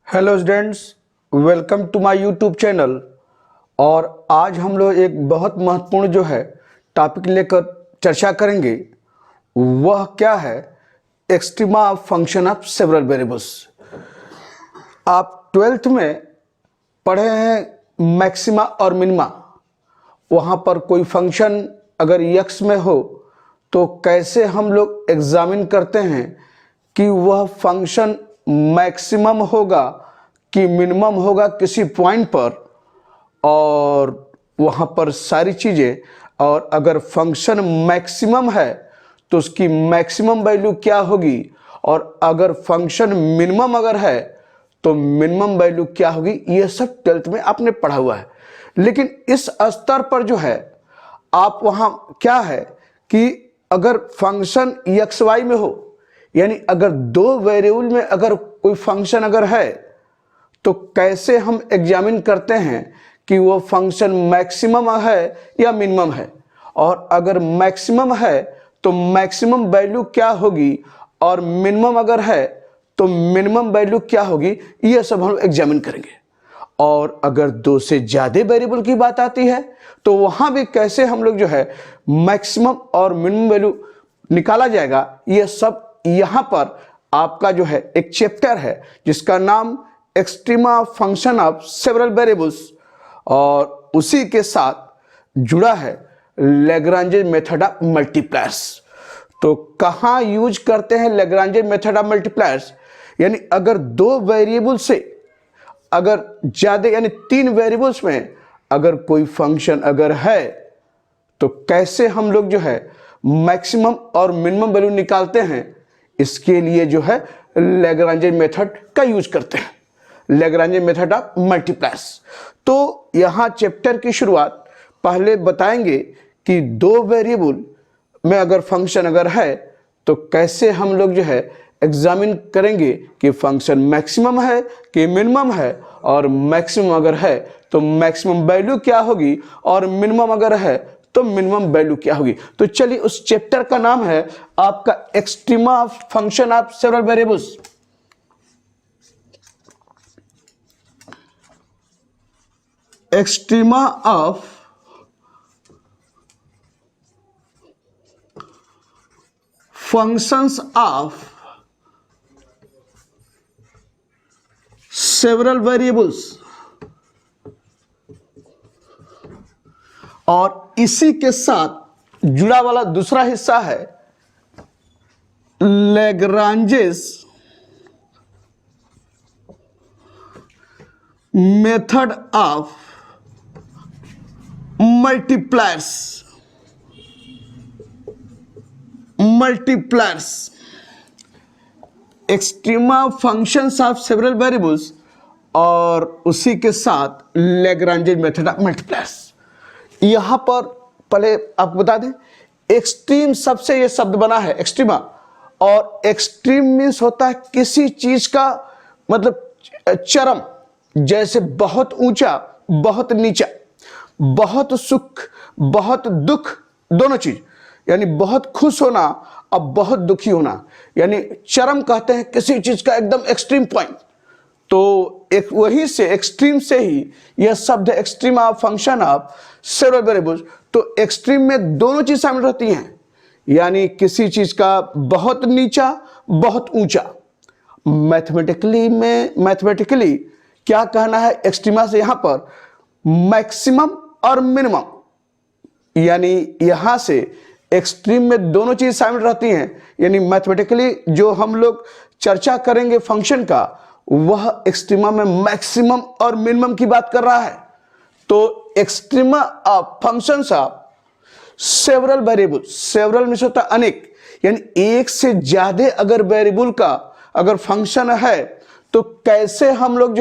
Hello students, welcome to my YouTube channel. और आज हम लोग एक बहुत महत्वपूर्ण टॉपिक लेकर चर्चा करेंगे। वह क्या है? Extrema function of several variables. आप 12th में पढ़े हैं मैक्सिमा और मिनिमा। वहाँ पर कोई फंक्शन अगर x में हो तो कैसे हम लोग एग्जामिन करते हैं कि वह फंक्शन मैक्सिमम होगा कि मिनिमम होगा किसी पॉइंट पर, और वहाँ पर सारी चीज़ें। और अगर फंक्शन मैक्सिमम है तो उसकी मैक्सिमम वैल्यू क्या होगी, और अगर फंक्शन मिनिमम अगर है तो मिनिमम वैल्यू क्या होगी। ये सब 12th में आपने पढ़ा हुआ है। लेकिन इस स्तर पर आप वहाँ क्या है कि अगर फंक्शन एक्स वाई में हो, यानी अगर दो वेरिएबल में अगर कोई फंक्शन अगर है तो कैसे हम एग्जामिन करते हैं कि वो फंक्शन मैक्सिमम है या मिनिमम है। और अगर मैक्सिमम है तो मैक्सिमम वैल्यू क्या होगी, और मिनिमम अगर है तो मिनिमम वैल्यू क्या होगी। ये सब हम एग्जामिन करेंगे। और अगर दो से ज़्यादा वेरिएबल की बात आती है तो वहाँ भी कैसे हम लोग मैक्सिमम और मिनिमम वैल्यू निकाला जाएगा। ये सब यहाँ पर आपका एक चैप्टर है जिसका नाम extrema function of several variables, और उसी के साथ जुड़ा है लैग्रांजे मेथड ऑफ मल्टीप्लायर्स। तो कहाँ यूज करते हैं लैग्रांजे मेथड ऑफ मल्टीप्लायर्स? यानी अगर दो वेरिएबल से अगर ज़्यादा यानी तीन वेरिएबल्स में अगर कोई फंक्शन अगर है तो कैसे हम लोग मैक्सिमम और मिनिमम वैल्यू निकालते हैं। इसके लिए लैग्रांजे मेथड का यूज करते हैं, लैग्रांजे मेथड ऑफ मल्टीप्लायर्स। तो यहाँ चैप्टर की शुरुआत पहले बताएंगे कि दो वेरिएबल में अगर फंक्शन अगर है तो कैसे हम लोग एग्जामिन करेंगे कि फंक्शन मैक्सिमम है कि मिनिमम है, और मैक्सिमम अगर है तो मैक्सिमम वैल्यू क्या होगी, और मिनिमम अगर है तो मिनिमम वैल्यू क्या होगी। तो चलिए, उस चैप्टर का नाम है आपका extrema function of several variables. Extrema of functions of several variables. और इसी के साथ जुड़ा वाला दूसरा हिस्सा है Lagrange's method of multipliers. Extrema functions of several variables और उसी के साथ लैग्रांजे मेथड ऑफ मल्टीप्लायर्स। यहां पर पहले आपको बता दें, एक्सट्रीम सबसे ये शब्द बना है एक्सट्रीमा, और एक्सट्रीम मीन्स होता है किसी चीज का मतलब चरम, जैसे बहुत ऊंचा बहुत नीचा, बहुत सुख बहुत दुख, दोनों चीज, यानी बहुत खुश होना और बहुत दुखी होना, यानी चरम कहते हैं किसी चीज का एकदम एक्सट्रीम पॉइंट। तो एक वही से एक्सट्रीम से ही यह शब्द extrema function of several variables. तो एक्सट्रीम में दोनों चीज शामिल रहती हैं, यानी किसी चीज का बहुत नीचा बहुत ऊंचा। मैथमेटिकली क्या कहना है एक्सट्रीमा से? यहां पर मैक्सिमम और मिनिमम, यानी यहां से एक्सट्रीम में दोनों चीज शामिल रहती हैं। यानी मैथमेटिकली जो हम लोग चर्चा करेंगे फंक्शन का, वह एक्सट्रीमा में मैक्सिमम और मिनिमम की बात कर रहा है। तो extrema of functions of several variable, several में होता है अनेक, यानी एक से ज्यादा अगर वेरिएबल का अगर फंक्शन है तो कैसे हम लोग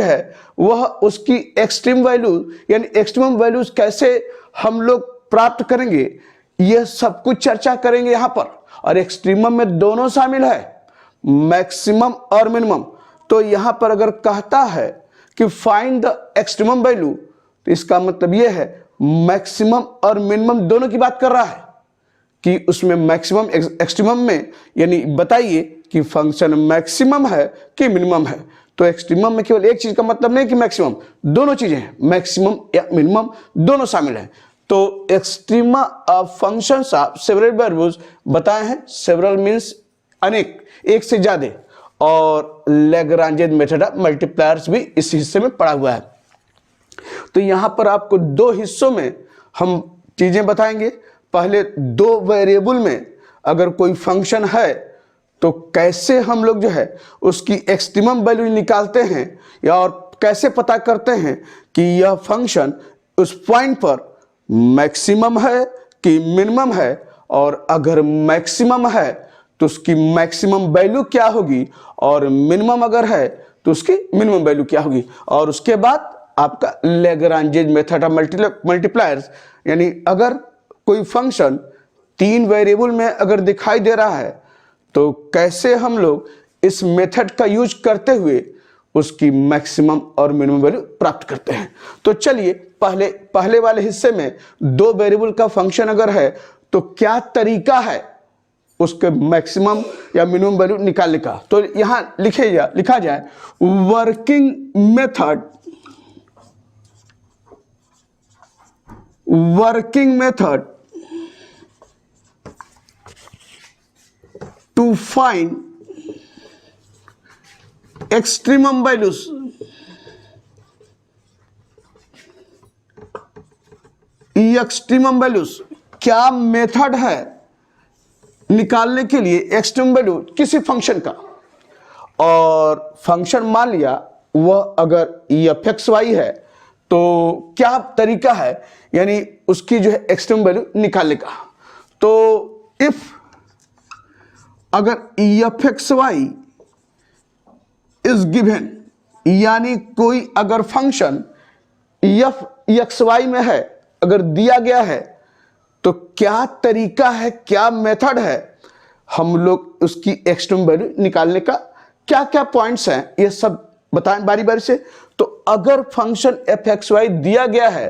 वह उसकी एक्सट्रीम वैल्यू यानी एक्सट्रीमम वैल्यूज कैसे हम लोग प्राप्त करेंगे, यह सब कुछ चर्चा करेंगे यहां पर। और एक्सट्रीमम में दोनों शामिल है, मैक्सिमम और मिनिमम। तो यहां पर अगर कहता है कि फाइंड द एक्सट्रीमम वैल्यू, तो इसका मतलब यह है मैक्सिमम और मिनिमम दोनों की बात कर रहा है। कि उसमें मैक्सिमम एक्सट्रीमम में, यानी बताइए कि फंक्शन मैक्सिमम है कि मिनिमम है। तो एक्सट्रीमम में केवल एक चीज का मतलब नहीं कि मैक्सिमम, दोनों चीजें हैं, मैक्सिमम या मिनिमम दोनों शामिल हैं। तो extrema of functions of several values बताए हैं, सेवरल मींस अनेक, एक से ज्यादा, और लैग्रांज मेथड ऑफ मल्टीप्लायर्स भी इस हिस्से में पढ़ा हुआ है। तो यहां पर आपको दो हिस्सों में हम चीजें बताएंगे। पहले दो वेरिएबल में अगर कोई फंक्शन है तो कैसे हम लोग जो है उसकी एक्सट्रीमम वैल्यू निकालते हैं, या और कैसे पता करते हैं कि यह फंक्शन उस पॉइंट पर मैक्सिमम है कि मिनिमम है, और अगर मैक्सिमम है तो उसकी मैक्सिमम वैल्यू क्या होगी, और मिनिमम अगर है तो उसकी मिनिमम वैल्यू क्या होगी। और उसके बाद आपका लैग्रांज मेथड ऑफ मल्टीप्लायर्स, यानी अगर कोई फंक्शन तीन वेरिएबल में अगर दिखाई दे रहा है तो कैसे हम लोग इस मेथड का यूज करते हुए उसकी मैक्सिमम और मिनिमम वैल्यू प्राप्त करते हैं। तो चलिए पहले वाले हिस्से में दो वेरिएबल का फंक्शन अगर है तो क्या तरीका है उसके मैक्सिमम या मिनिमम वैल्यू निकालने का। तो यहां लिखा जाए working method to find extremum values क्या मेथड है निकालने के लिए एक्सट्रीम वैल्यू किसी फंक्शन का। और फंक्शन मान लिया वह अगर fxy है तो क्या तरीका है यानी उसकी जो है एक्सट्रीम वैल्यू निकालने का। तो इफ अगर fxy इज गिवन, यानी कोई अगर फंक्शन fxy में है अगर दिया गया है तो क्या तरीका है, क्या मेथड है हम लोग उसकी एक्सट्रीम वैल्यू निकालने का, क्या क्या पॉइंट्स हैं ये सब बताएं बारी बारी से। तो अगर फंक्शन fxy दिया गया है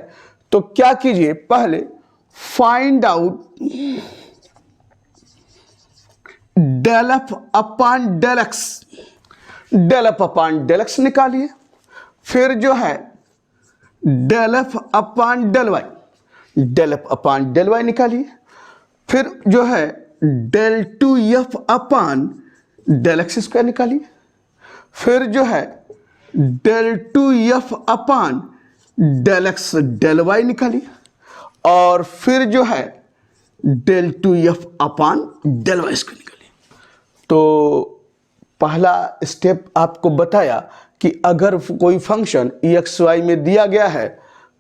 तो क्या कीजिए, पहले find out del F upon del X निकालिए। फिर जो है del F upon del Y निकालिए। फिर जो है del two F upon del x square निकालिए। फिर जो है del two F upon del x del Y निकालिए। और फिर जो है del two F upon del Y square निकालिए। तो पहला स्टेप आपको बताया कि अगर कोई फंक्शन एक्स वाई में दिया गया है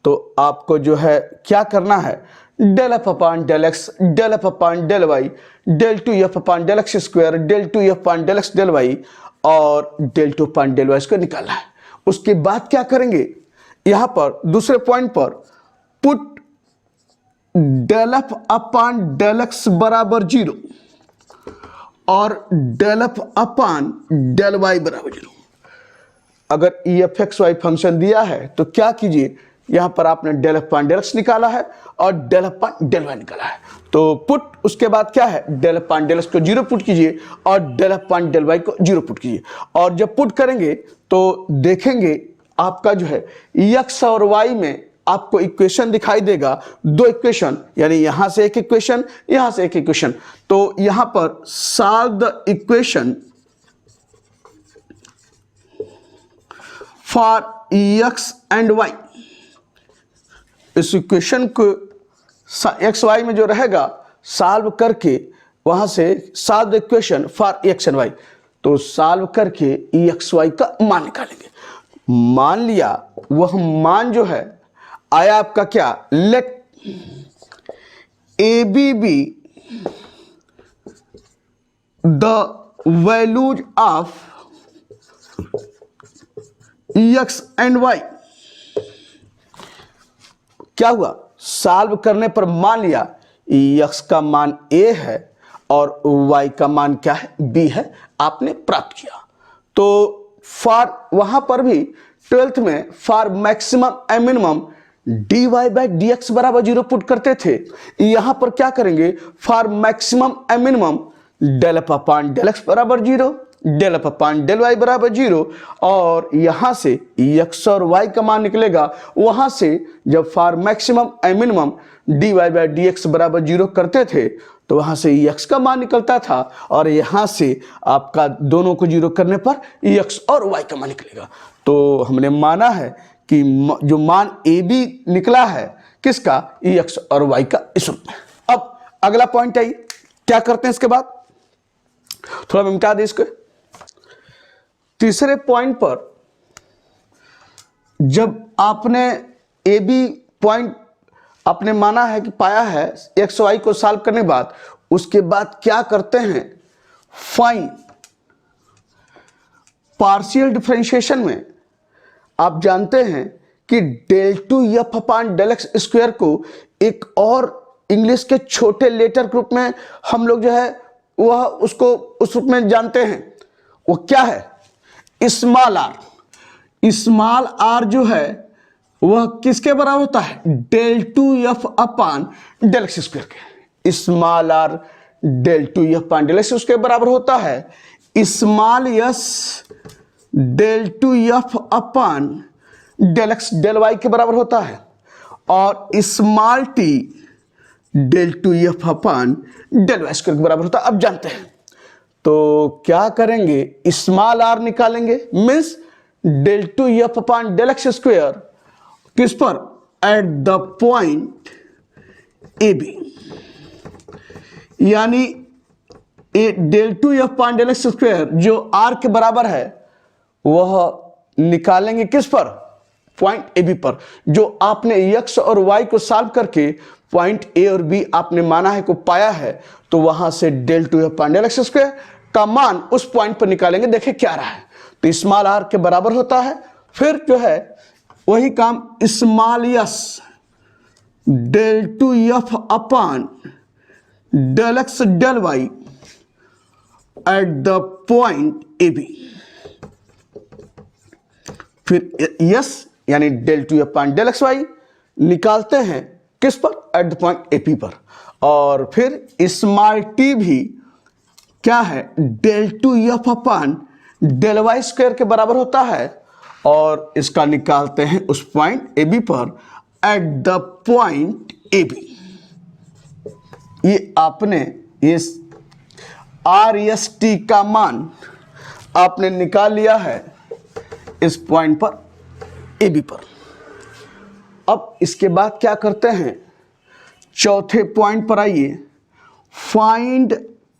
तो आपको जो है क्या करना है, del F upon del x, del F upon del y, del two F upon del x square, del two F upon del x del y और del two upon del Y square निकालना है। उसके बाद क्या करेंगे, यहां पर दूसरे पॉइंट पर put del F upon del x बराबर 0 और del F upon del Y बराबर 0। अगर fxy फंक्शन दिया है तो क्या कीजिए, यहां पर आपने del F upon del X निकाला है और del F upon del Y निकाला है। तो पुट उसके बाद क्या है, del F upon del X को 0 पुट कीजिए और del F upon del Y को 0 पुट कीजिए। और जब पुट करेंगे तो देखेंगे आपका जो है x और y में आपको इक्वेशन दिखाई देगा, दो इक्वेशन, यानी यहां से एक इक्वेशन, यहां से एक इक्वेशन। तो यहां पर solve the equation for x and y। इस इक्वेशन को एक्स वाई में जो रहेगा सॉल्व करके वहां से solve the equation for x and y। तो सॉल्व करके एक्स वाई का मान निकालेंगे। मान लिया वह मान जो है आया आपका क्या, let A B be the values of X and Y. क्या हुआ, सॉल्व करने पर मान लिया एक्स का मान ए है और वाई का मान क्या है, बी है, आपने प्राप्त किया। तो फॉर वहां पर भी 12th में for maximum and minimum dy by d x बराबर 0 पुट करते थे, यहां पर क्या करेंगे, for maximum and minimum del F upon del x बराबर 0, del F upon del Y बराबर 0, और यहां से x और y का मान निकलेगा, वहां से जब for maximum and minimum dy by d x बराबर 0 करते थे तो वहां से x का मान निकलता था, और यहां से आपका दोनों को 0 करने पर x और y का मान निकलेगा। तो हमने माना है कि जो मान ए बी निकला है किसका, x और y का इस रूप में। अब अगला पॉइंट आई, क्या करते हैं इसके बाद, थोड़ा मैं मिटा दे इसको। तीसरे पॉइंट पर जब आपने ए बी पॉइंट आपने माना है कि पाया है एक्स वाई को सॉल्व करने के बाद, उसके बाद क्या करते हैं, फाइंड पार्शियल डिफरेंशिएशन में आप जानते हैं कि del two F upon del x square को एक और इंग्लिश के छोटे लेटर ग्रुप में हम लोग जो है वह उसको उस रूप में जानते हैं, वो क्या है, स्मॉल आर। स्मॉल आर जो है वह किसके बराबर होता है, del two F upon del x square के। Small r del two F upon del x उसके बराबर होता है, small s del two F upon del x del y के बराबर होता है, और small t del two F upon del Y square के बराबर होता है। अब जानते हैं तो क्या करेंगे, स्मॉल आर निकालेंगे, means del two F upon del x square किस पर, at the point A B, यानी del two F upon del x square जो आर के बराबर है वह निकालेंगे किस पर, पॉइंट ए बी पर। जो आपने एक्स और वाई को सॉल्व करके पॉइंट ए और बी आपने माना है को पाया है, तो वहां से del two F upon del x square का मान उस पॉइंट पर निकालेंगे, देखें क्या रहा है, तो स्मॉल आर के बराबर होता है। फिर जो है वही काम small s del two F upon del x del y at the point A B, फिर यस यानी del two F upon del x y निकालते हैं किस पर, at the point A P पर, और फिर स्मॉल टी भी क्या है, del two F upon del Y square के बराबर होता है, और इसका निकालते हैं उस पॉइंट ए बी पर, at the point A B. ये आपने इस आर एस टी का मान आपने निकाल लिया है इस पॉइंट पर ए बी पर। अब इसके बाद क्या करते हैं, चौथे पॉइंट पर आइए, find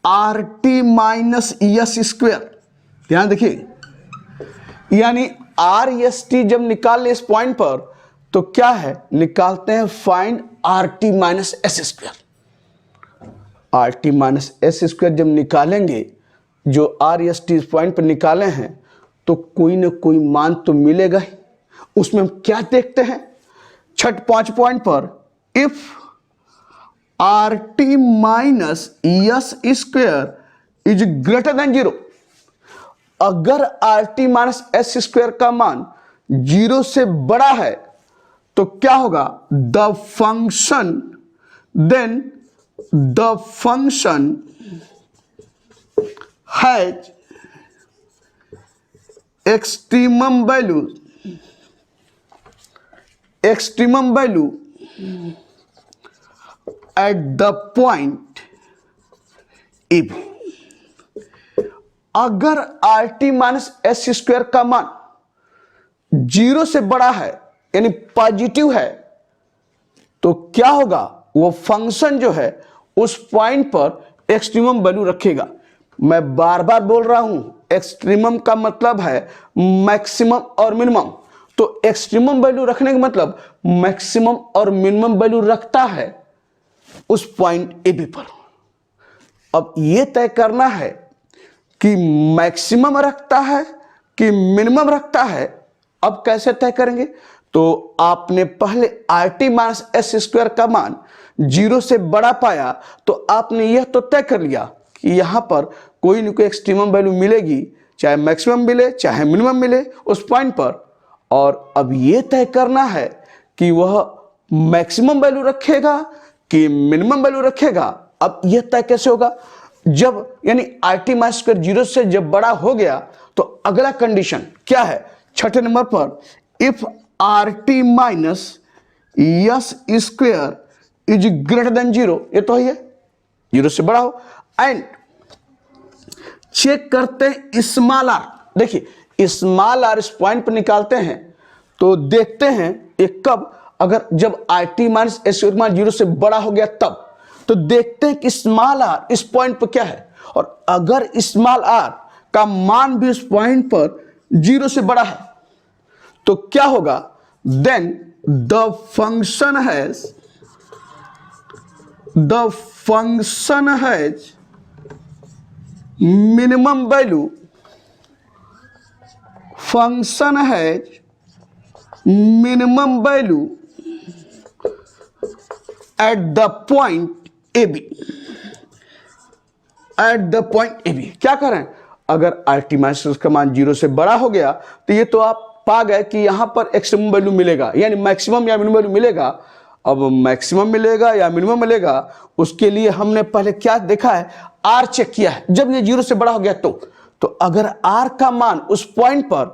are t minus S square. ध्यान देखिए, यानी आर एस टी जब निकाल ले इस पॉइंट पर तो क्या है, निकालते हैं find are t minus S square. R t minus S square जब निकालेंगे, जो आर एस टी इस पॉइंट पर निकाले हैं, तो कोई ना कोई मान तो मिलेगा ही। उसमें हम क्या देखते हैं, छठ 5 पॉइंट पर, if r t minus S square is greater than 0, अगर r t minus S square का मान 0 से बड़ा है तो क्या होगा, the function then the function has extremum value at the point A b. अगर r t minus S square का मान 0 से बड़ा है यानी पॉजिटिव है, तो क्या होगा, वो फंक्शन जो है उस पॉइंट पर एक्सट्रीमम वैल्यू रखेगा। मैं बार बार बोल रहा हूं, एक्सट्रीमम का मतलब है मैक्सिमम और मिनिमम, तो एक्सट्रीमम वैल्यू रखने का मतलब मैक्सिमम और मिनिमम वैल्यू रखता है उस पॉइंट ए बी पर। अब यह तय करना है कि मैक्सिमम रखता है कि मिनिमम रखता है। अब कैसे तय करेंगे, तो आपने पहले are t minus S square का मान 0 से बड़ा पाया, तो आपने यह तो तय कर लिया कि यहां पर कोई न कोई एक्सट्रीमम वैल्यू मिलेगी, चाहे मैक्सिमम मिले चाहे मिनिमम मिले उस पॉइंट पर। और अब यह तय करना है कि वह मैक्सिमम वैल्यू रखेगा कि मिनिमम वैल्यू रखेगा? अब यह तय कैसे होगा? जब यानी RT माइनस स्क्वायर 0 से जब बड़ा हो गया तो अगला कंडीशन क्या है? छठे नंबर पर, if RT minus S square is greater than 0, ये तो है 0 से बड़ा हो, एंड चेक करते हैं स्मॉल आर। देखिए स्मॉल आर इस पॉइंट पर निकालते हैं तो देखते हैं ये कब, अगर जब RT माइनस एस स्क्वायर 0 से बड़ा हो गया तब। तो देखते हैं कि स्मॉल आर इस पॉइंट पर क्या है, और अगर स्मॉल आर का मान भी इस पॉइंट पर 0 से बड़ा है तो क्या होगा? Then the function has minimum value, function has minimum value at the point AB, at the point AB। क्या करें? अगर RT माइनस का मान 0 से बड़ा हो गया तो ये तो आप पा गए कि यहां पर एक्सट्रीम वैल्यू मिलेगा, यानी मैक्सिमम या मिनिमम वैल्यू मिलेगा। अब मैक्सिमम मिलेगा या मिनिमम मिलेगा, उसके लिए हमने पहले क्या देखा है? R चेक किया है। जब ये 0 से बड़ा हो गया तो अगर R का मान उस पॉइंट पर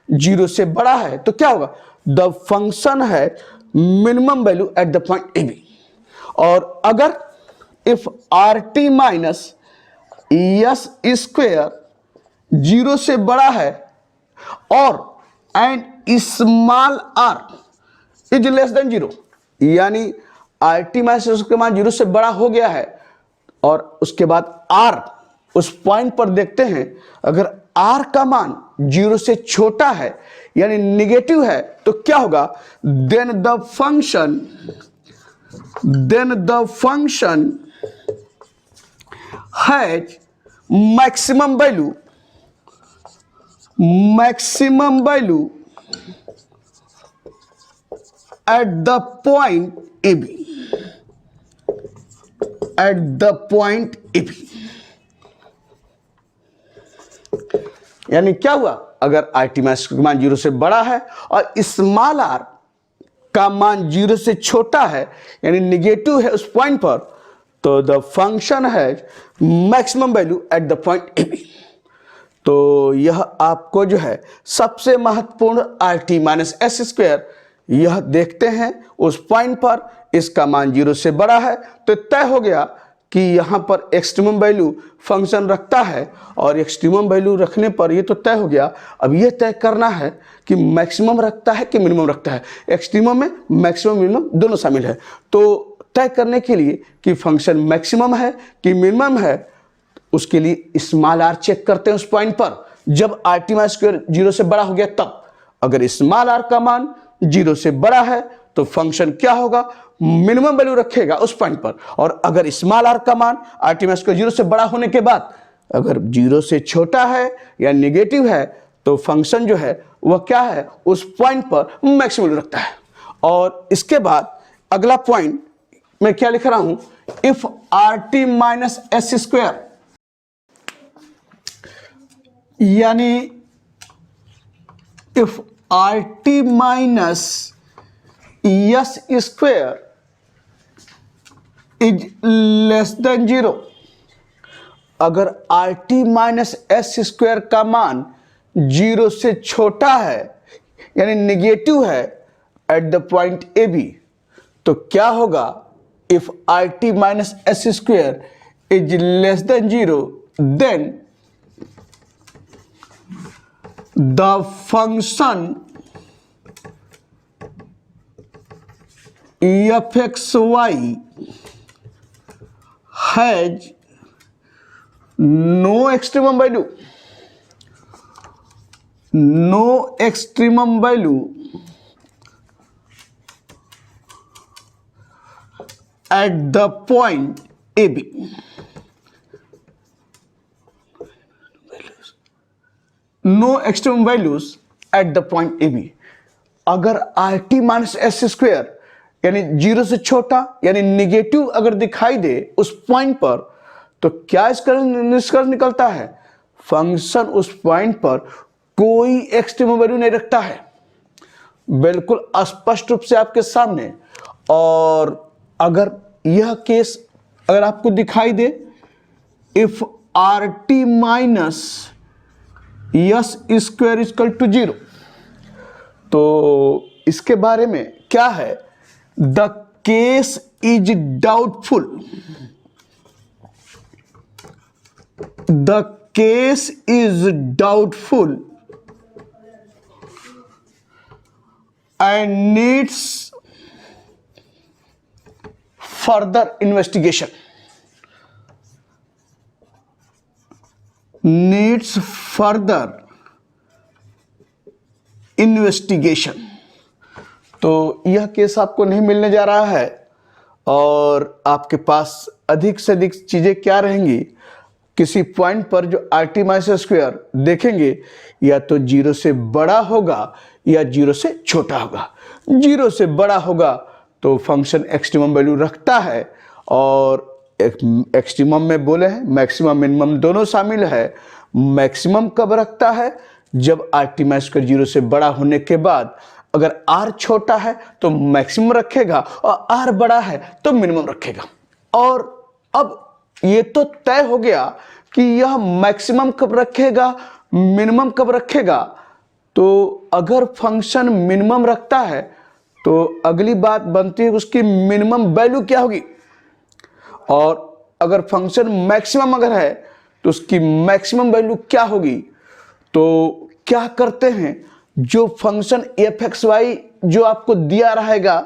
0 से बड़ा है तो क्या होगा? द फंक्शन है minimum value at the point AB। और अगर if RT minus S square 0 से बड़ा है और and small r is less than 0, यानी RT माइनस के मान 0 से बड़ा हो गया है और उसके बाद R उस पॉइंट पर देखते हैं, अगर R का मान 0 से छोटा है यानी निगेटिव है तो क्या होगा? Then the function has maximum value at the point AB, at the point AB। यानी क्या हुआ? अगर RT माइनस का मान 0 से बड़ा है और स्मॉल r का मान 0 से छोटा है यानी निगेटिव है उस पॉइंट पर, तो the function has maximum value at the point AB। तो यह आपको जो है सबसे महत्वपूर्ण RT माइनस एस स्क्वायर, यह देखते हैं उस पॉइंट पर इसका मान 0 से बड़ा है तो तय हो गया कि यहां पर एक्सट्रीमम वैल्यू फंक्शन रखता है, और एक्सट्रीमम वैल्यू रखने पर यह तो तय हो गया। अब यह तय करना है कि मैक्सिमम रखता है कि मिनिमम रखता है। एक्सट्रीमम में मैक्सिमम मिनिमम दोनों शामिल है, तो तय करने के लिए कि फंक्शन मैक्सिमम है कि मिनिमम है, उसके लिए स्मॉल r चेक करते हैं उस पॉइंट पर जब RT माइनस स्क्वायर 0 से बड़ा हो गया तब। अगर स्मॉल r का मान 0 से बड़ा है तो फंक्शन क्या होगा? मिनिमम वैल्यू रखेगा उस पॉइंट पर। और अगर स्मॉल r का मान RT माइनस स्क्वायर 0 से बड़ा होने के बाद अगर 0 से छोटा है या नेगेटिव है तो फंक्शन जो है वह क्या है? उस पॉइंट पर मैक्सिमम वैल्यू रखता है। और इसके बाद अगला पॉइंट मैं क्या लिख रहा हूं? If RT minus S square, यानी if RT minus S square is less than 0, अगर RT माइनस एस स्क्वायर का मान 0 से छोटा है यानी निगेटिव है एट द पॉइंट AB, तो क्या होगा? If RT minus S square is less than 0, then the function fxy has no extremum value at the point AB। No extreme values at the point AB। अगर RT minus S square यानी 0 से छोटा यानी negative अगर दिखाई दे उस point पर, तो क्या इसका निष्कर्ष निकलता है? फंक्शन उस पॉइंट पर कोई एक्सट्रीम वैल्यू नहीं रखता है, बिल्कुल स्पष्ट रूप से आपके सामने। और अगर यह केस अगर आपको दिखाई दे, if r t minus s square equal to 0, तो इसके बारे में क्या है, the case is doubtful, the case is doubtful and needs further investigation, needs further investigation. तो यह केस आपको नहीं मिलने जा रहा है और आपके पास अधिक से अधिक चीजें क्या रहेंगी, किसी पॉइंट पर जो आर टी माइनस स्क्वायर देखेंगे या तो 0 से बड़ा होगा या 0 से छोटा होगा। 0 से बड़ा होगा तो फंक्शन एक्सट्रीमम वैल्यू रखता है, और एक्सट्रीमम में बोले हैं मैक्सिमम मिनिमम दोनों शामिल है। मैक्सिमम कब रखता है, जब आर टी माइनस स्क्वायर 0 से बड़ा होने के बाद अगर r छोटा है तो मैक्सिमम रखेगा और r बड़ा है तो मिनिमम रखेगा। और अब ये तो तय हो गया कि यह मैक्सिमम कब रखेगा, मिनिमम कब रखेगा। तो अगर फंक्शन मिनिमम रखता है तो अगली बात बनती है उसकी मिनिमम वैल्यू क्या होगी, और अगर फंक्शन मैक्सिमम अगर है तो उसकी मैक्सिमम वैल्यू क्या होगी। तो क्या करते हैं, जो फंक्शन एफ एक्स वाई जो आपको दिया रहेगा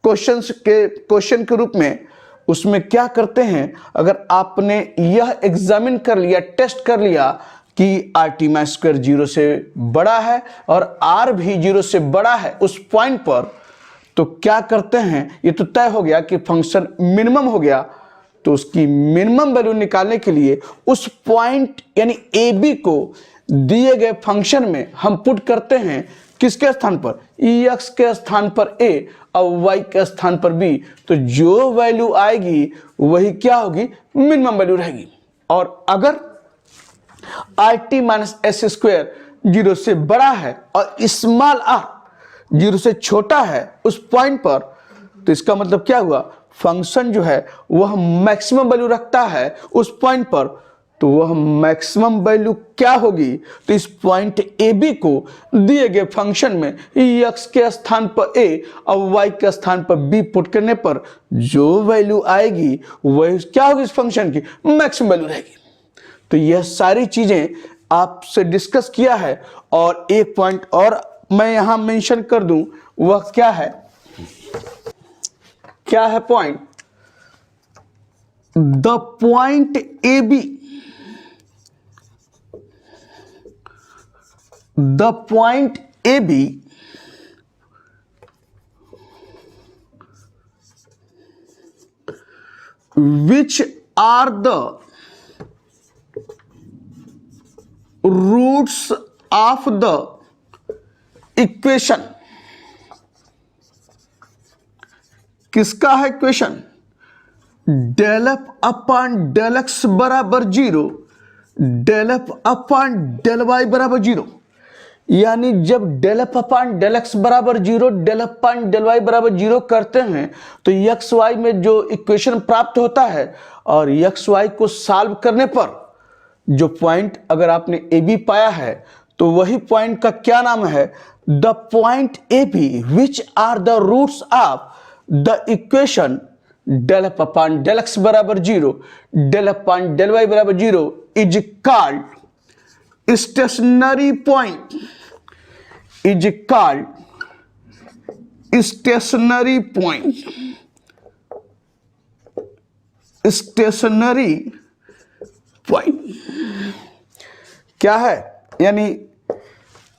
क्वेश्चन के रूप में, उसमें क्या करते हैं, अगर आपने यह एग्जामिन कर लिया, टेस्ट कर लिया कि आर टी माइनस स्क्वायर 0 से बड़ा है और r भी 0 से बड़ा है उस पॉइंट पर, तो क्या करते हैं, ये तो तय हो गया कि फंक्शन मिनिमम हो गया, तो उसकी मिनिमम वैल्यू निकालने के लिए उस पॉइंट यानी ए बी को दिए गए फंक्शन में हम पुट करते हैं किसके स्थान पर, एक्स के स्थान पर ए और वाई के स्थान पर बी। तो जो वैल्यू आएगी वही क्या होगी, मिनिमम वैल्यू रहेगी। और अगर r t minus S square 0 से बड़ा है और स्मॉल आर 0 से छोटा है उस पॉइंट पर, तो इसका मतलब क्या हुआ, फंक्शन जो है वह मैक्सिमम वैल्यू रखता है उस पॉइंट पर, तो वह मैक्सिमम वैल्यू क्या होगी, तो इस पॉइंट ए बी को दिए गए फंक्शन में एक्स के स्थान पर ए और वाई के स्थान पर बी पुट करने पर जो वैल्यू आएगी वह क्या होगी, इस फंक्शन की मैक्सिमम वैल्यू रहेगी। तो यह सारी चीजें आपसे डिस्कस किया है, और एक पॉइंट और मैं यहां मेंशन कर दूं, वह क्या है, क्या है point, the point A B, the point A B which are the roots of the equation, किसका है equation, del F upon del x बराबर 0, del F upon del Y बराबर 0। यानी जब del F upon del x बराबर 0, del F upon del Y बराबर 0 करते हैं तो एक्स वाई में जो इक्वेशन प्राप्त होता है, और एक्स वाई को सॉल्व करने पर जो पॉइंट अगर आपने ए बी पाया है तो वही पॉइंट का क्या नाम है, the point A B which are the roots of the equation del F upon del x बराबर 0, del F upon del Y बराबर 0 is called stationary point, is called stationary point, stationary point क्या है, यानी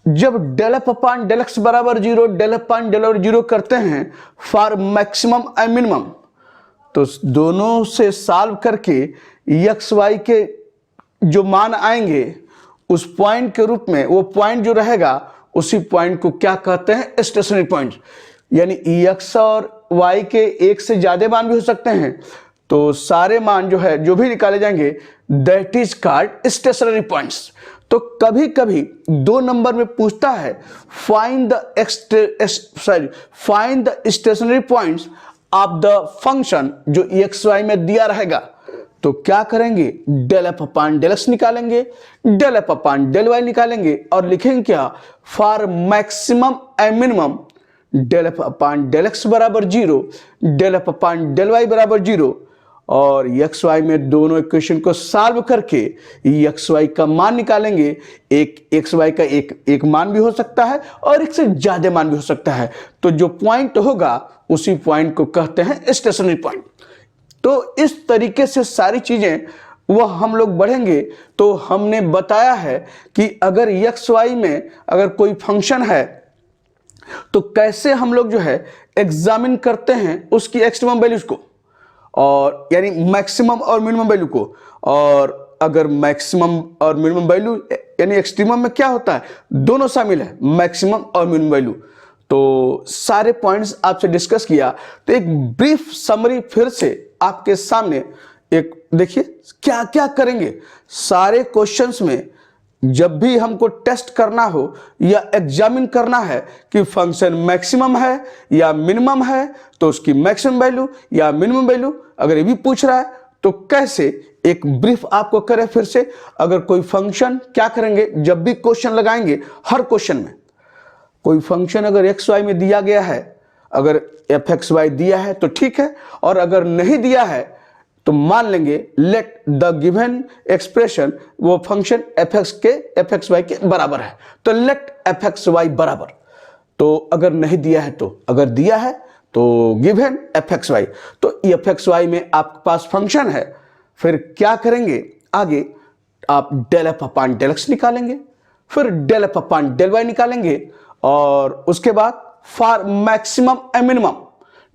जब del F upon del x बराबर 0, del F upon del y 0 करते हैं for maximum and minimum, तो दोनों से सॉल्व करके एक्स वाई के जो मान आएंगे उस पॉइंट के रूप में, वो पॉइंट जो रहेगा उसी पॉइंट को क्या कहते हैं, स्टेशनरी पॉइंट। यानी एक्स और वाई के एक से ज्यादा मान भी हो सकते हैं, तो सारे मान जो है जो भी निकाले जाएंगे that is called stationary points. तो कभी कभी 2 नंबर में पूछता है find the stationary points of the function जो एक्स वाई में दिया रहेगा, तो क्या करेंगे, del f upon del x निकालेंगे, del f upon del y निकालेंगे और लिखेंगे क्या, for maximum and minimum del f upon del x बराबर 0, del f upon del Y बराबर 0। और एक्स वाई में दोनों इक्वेशन को सॉल्व करके एक्स वाई का मान निकालेंगे। एक एक्स वाई का एक मान भी हो सकता है और एक से ज्यादा मान भी हो सकता है। तो जो पॉइंट होगा उसी पॉइंट को कहते हैं स्टेशनरी पॉइंट। तो इस तरीके से सारी चीजें वह हम लोग बढ़ेंगे। तो हमने बताया है कि अगर एक्स वाई में अगर कोई फंक्शन है तो कैसे हम लोग जो है एग्जामिन करते हैं उसकी एक्सट्रीमम वैल्यूज को, और यानी मैक्सिमम और मिनिमम वैल्यू को। और अगर मैक्सिमम और मिनिमम वैल्यू यानी एक्सट्रीमम में क्या होता है, दोनों शामिल है, मैक्सिमम और मिनिमम वैल्यू। तो सारे पॉइंट्स आपसे डिस्कस किया। तो एक ब्रीफ समरी फिर से आपके सामने एक देखिए क्या क्या करेंगे। सारे क्वेश्चंस में जब भी हमको टेस्ट करना हो या एग्जामिन करना है कि फंक्शन मैक्सिमम है या मिनिमम है, तो उसकी मैक्सिमम वैल्यू या मिनिमम वैल्यू अगर ये भी पूछ रहा है तो कैसे एक ब्रीफ आपको करें। फिर से अगर कोई फंक्शन क्या करेंगे, जब भी क्वेश्चन लगाएंगे हर क्वेश्चन में कोई फंक्शन अगर एक्स वाई में दिया गया है, अगर एफ एक्स वाई दिया है तो ठीक है, और अगर नहीं दिया है तो मान लेंगे लेट द गिवन एक्सप्रेशन वो फंक्शन एफ एक्स वाई के बराबर है, तो लेट एफ एक्स वाई बराबर। तो अगर नहीं दिया है तो, अगर दिया है तो गिवन एफ एक्स वाई, तो एफ एक्स वाई में आपके पास फंक्शन है। फिर क्या करेंगे आगे, आप del f upon del x निकालेंगे, फिर del f upon del y निकालेंगे, और उसके बाद for maximum and minimum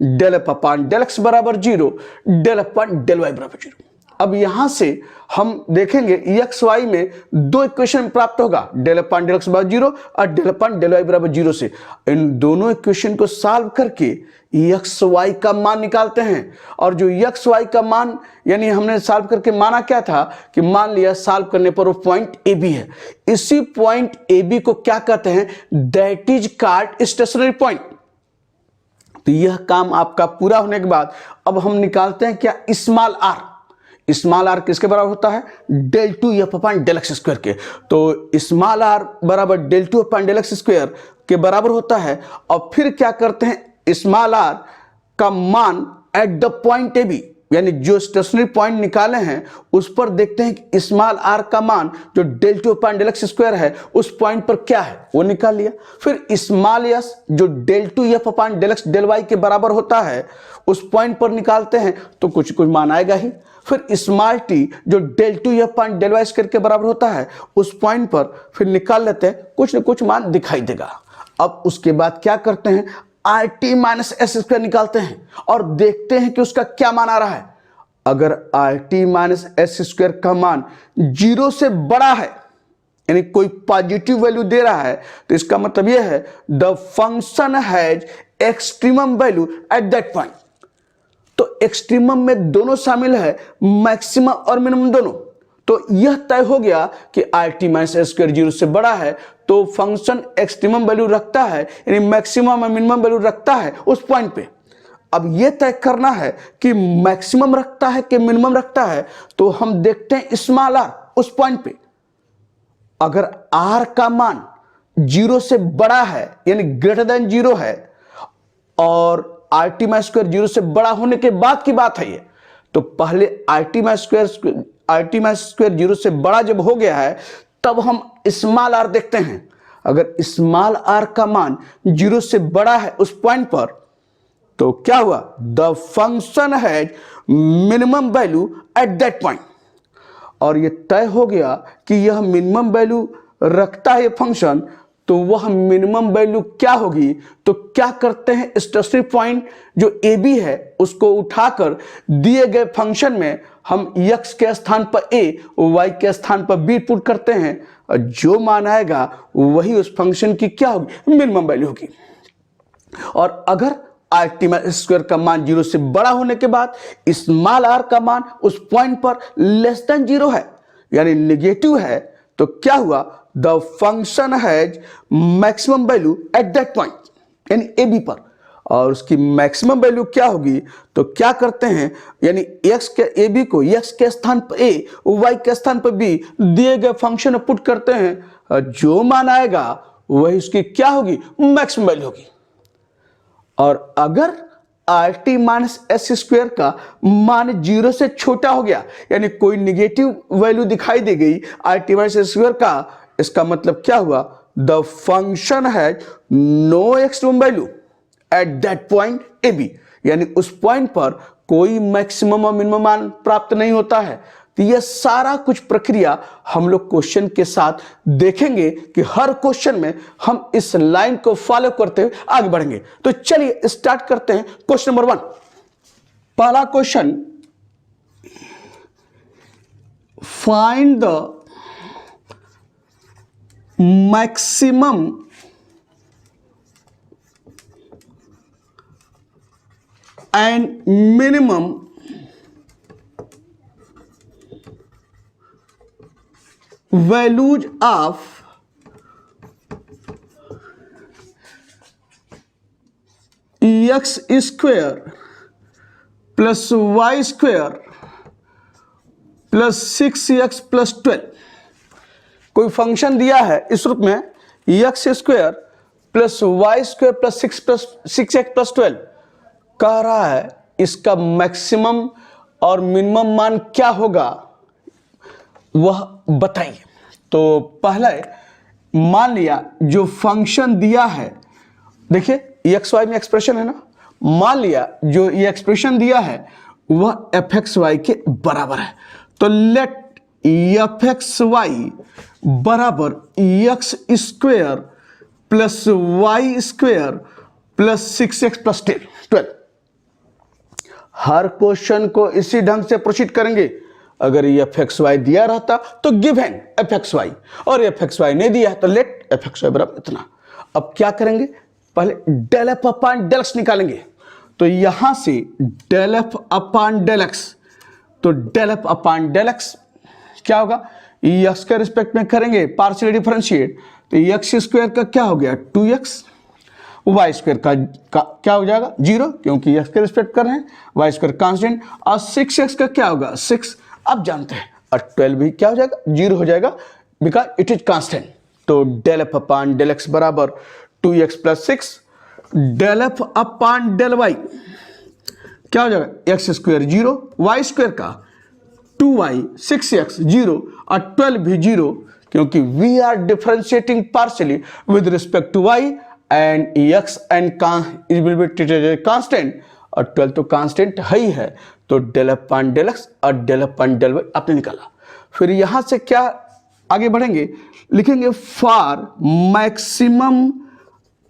del f upon del x बराबर 0, del f upon del Y बराबर 0। अब यहां से हम देखेंगे एक्स वाई में दो इक्वेशन प्राप्त होगा, del f upon del x बराबर 0 और del f upon del Y बराबर 0 से। इन दोनों इक्वेशन को सॉल्व करके एक्स वाई का मान निकालते हैं। और जो एक्स वाई का मान यानी हमने सॉल्व करके माना क्या था कि मान लिया सॉल्व करने पर वो पॉइंट ए बी है। इसी पॉइंट ए बी को क्या कहते हैं, that is called stationary point. तो यह काम आपका पूरा होने के बाद अब हम निकालते हैं क्या, स्मॉल आर। स्मॉल आर किसके बराबर होता है, del two f upon del x square के। तो स्मॉल आर बराबर del two upon del x square के बराबर होता है। और फिर क्या करते हैं, स्मॉल आर का मान at the point A B, यानी जो स्टेशनरी पॉइंट निकाले हैं उस पर देखते हैं कि स्मॉल आर का मान जो del two upon del x square है उस पॉइंट पर क्या है वो निकाल लिया। फिर स्मॉल एस जो del two f upon del x del y के बराबर होता है उस पॉइंट पर निकालते हैं तो कुछ कुछ मान आएगा ही। फिर स्मॉल टी जो del two f upon del Y square के बराबर होता है उस पॉइंट पर फिर निकाल लेते हैं, कुछ न कुछ मान दिखाई देगा। अब उसके बाद क्या करते हैं, are t minus S square निकालते हैं और देखते हैं कि उसका क्या मान आ रहा है। अगर r t minus S square का मान 0 से बड़ा है, यानी कोई पॉजिटिव वैल्यू दे रहा है, तो इसका मतलब यह है the function has extremum value at that point. तो एक्सट्रीमम में दोनों शामिल है, मैक्सिमम और मिनिमम दोनों। तो यह तय हो गया कि are t minus S square 0 से बड़ा है तो फंक्शन एक्सट्रीमम वैल्यू रखता है, यानी मैक्सिमम और मिनिमम वैल्यू रखता है उस पॉइंट पे। अब यह तय करना है कि मैक्सिमम रखता है कि मिनिमम रखता है, तो हम देखते हैं स्मॉल आर उस पॉइंट पे। अगर आर का मान 0 से बड़ा है यानी ग्रेटर देन 0 है और आर टी माइनस स्क्वायर 0 से बड़ा होने के बाद की बात है ये, तो पहले आर टी माइनस स्क्वायर 0 से बड़ा जब हो गया है तब हम स्मॉल आर देखते हैं। अगर स्मॉल आर का मान 0 से बड़ा है उस पॉइंट पर तो क्या हुआ, the function has minimum value at that point. और ये तय हो गया कि यह मिनिमम वैल्यू रखता है फंक्शन, तो वह मिनिमम वैल्यू क्या होगी। तो क्या करते हैं, स्टेशनरी पॉइंट जो ए बी है उसको उठाकर दिए गए फंक्शन में हम x के स्थान पर a, y के स्थान पर b पुट करते हैं, और जो मान आएगा वही उस फंक्शन की क्या होगी, मिनिमम वैल्यू होगी। और अगर आर टी माइनस स्क्वायर का मान 0 से बड़ा होने के बाद स्मॉल आर का मान उस पॉइंट पर लेस देन 0 है यानी नेगेटिव है, तो क्या हुआ, the function has maximum value at that point यानी ए बी पर। और उसकी मैक्सिमम वैल्यू क्या होगी, तो क्या करते हैं, यानी x के ए बी को x के स्थान पर a, y के स्थान पर b दिए गए फंक्शन में पुट करते हैं, जो मान आएगा वही उसकी क्या होगी, मैक्सिमम वैल्यू होगी। और अगर r t minus S square का मान 0 से छोटा हो गया, यानी कोई निगेटिव वैल्यू दिखाई दे गई r t minus S square का, इसका मतलब क्या हुआ, the function has no extreme value at that point A B, यानी उस पॉइंट पर कोई मैक्सिमम और मिनिमम मान प्राप्त नहीं होता है। तो यह सारा कुछ प्रक्रिया हम लोग क्वेश्चन के साथ देखेंगे कि हर क्वेश्चन में हम इस लाइन को फॉलो करते हुए आगे बढ़ेंगे। तो चलिए स्टार्ट करते हैं क्वेश्चन नंबर 1। पहला question, find the maximum and minimum values of x square plus y square plus 6x plus 12। कोई फंक्शन दिया है इस रूप में x square plus y square plus 6x plus 12, कह रहा है इसका मैक्सिमम और मिनिमम मान क्या होगा वह बताइए। तो पहले मान लिया जो फंक्शन दिया है, देखिए एक्स वाई में एक्सप्रेशन है ना, मान लिया जो ये एक्सप्रेशन दिया है वह एफ एक्स वाई के बराबर है। तो लेट एफ एक्स वाई बराबर x square plus y square plus 6x plus 12। हर क्वेश्चन को इसी ढंग से प्रोसीड करेंगे। अगर ये एफ एक्स वाई दिया रहता तो गिवन एफ एक्स वाई, और एफ एक्स वाई नहीं दिया है तो लेट एफ एक्स वाई बराबर इतना। अब क्या करेंगे, पहले del f upon del x निकालेंगे। तो यहां से del f upon del x, तो del f upon del x क्या होगा, एक्स के रिस्पेक्ट में करेंगे पार्शियल डिफरेंशिएट, तो एक्स स्क्वायर का क्या हो गया 2x, वाई स्क्वायर का क्या हो जाएगा 0 क्योंकि एक्स के रिस्पेक्ट कर रहे हैं, वाई स्क्वायर कांस्टेंट, और 6x का क्या होगा 6, अब जानते हैं, और 12 भी क्या हो जाएगा 0 हो जाएगा बिकॉज इट इज कांस्टेंट। तो del f upon del x बराबर 2x plus 6, del f upon del y क्या हो जाएगा एक्स स्क्वायर 0, वाई स्क्वायर का 2y 6x 0, और 12 भी 0 क्योंकि we are differentiating partially with respect to y and x and it will be treated as constant, और 12 तो कांस्टेंट है ही है। तो del f upon del x और del f upon del y आपने निकाला। फिर यहां से क्या आगे बढ़ेंगे, लिखेंगे for maximum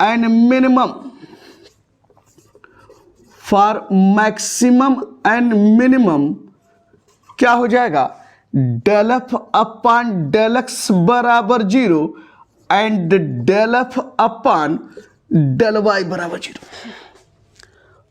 and minimum, for maximum and minimum क्या हो जाएगा, del f upon del x बराबर 0 and del f upon del Y बराबर 0।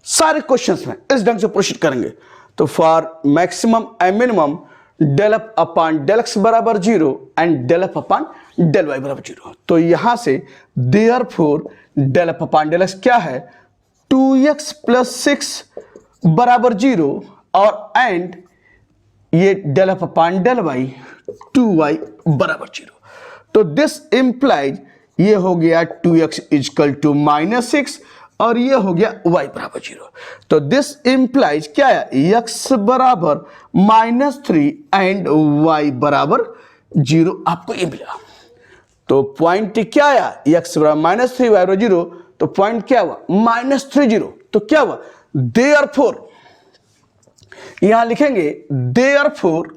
सारे क्वेश्चंस में इस ढंग से प्रोसीड करेंगे। तो for maximum and minimum del f upon del x बराबर 0 and del f upon del Y बराबर 0। तो यहां से therefore del f upon del x क्या है 2x प्लस 6 बराबर 0, और एंड ये del f upon del y 2y बराबर 0। तो दिस इंप्लाइज ये हो गया 2x इजकल टू -6 और ये हो गया y बराबर 0। तो दिस इंप्लाइज क्या है, x बराबर -3 एंड y बराबर 0 आपको ये मिला। तो पॉइंट क्या आया, x बराबर -3 y बराबर 0, तो पॉइंट क्या हुआ -30। तो क्या हुआ, देयरफॉर यहां लिखेंगे देयरफॉर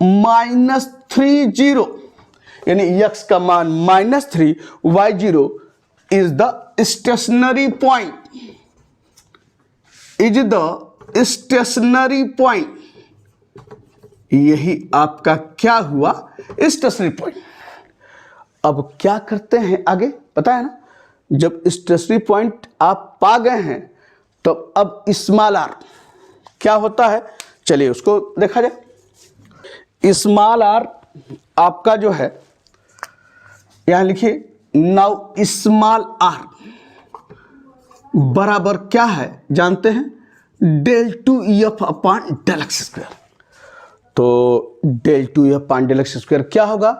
-30 यानी x का मान -3 y0 is the stationery point, is the stationary point. यही आपका क्या हुआ स्टेशनरी पॉइंट। अब क्या करते हैं आगे, पता है ना, जब स्टेशनरी पॉइंट आप पा गए हैं तो अब स्मॉल आर क्या होता है, चलिए उसको देखा जाए। स्मॉल आर आपका जो है यहां लिखिए नाउ स्मॉल आर बराबर क्या है जानते हैं, del 2f upon del x square. तो del 2f upon del x square क्या होगा,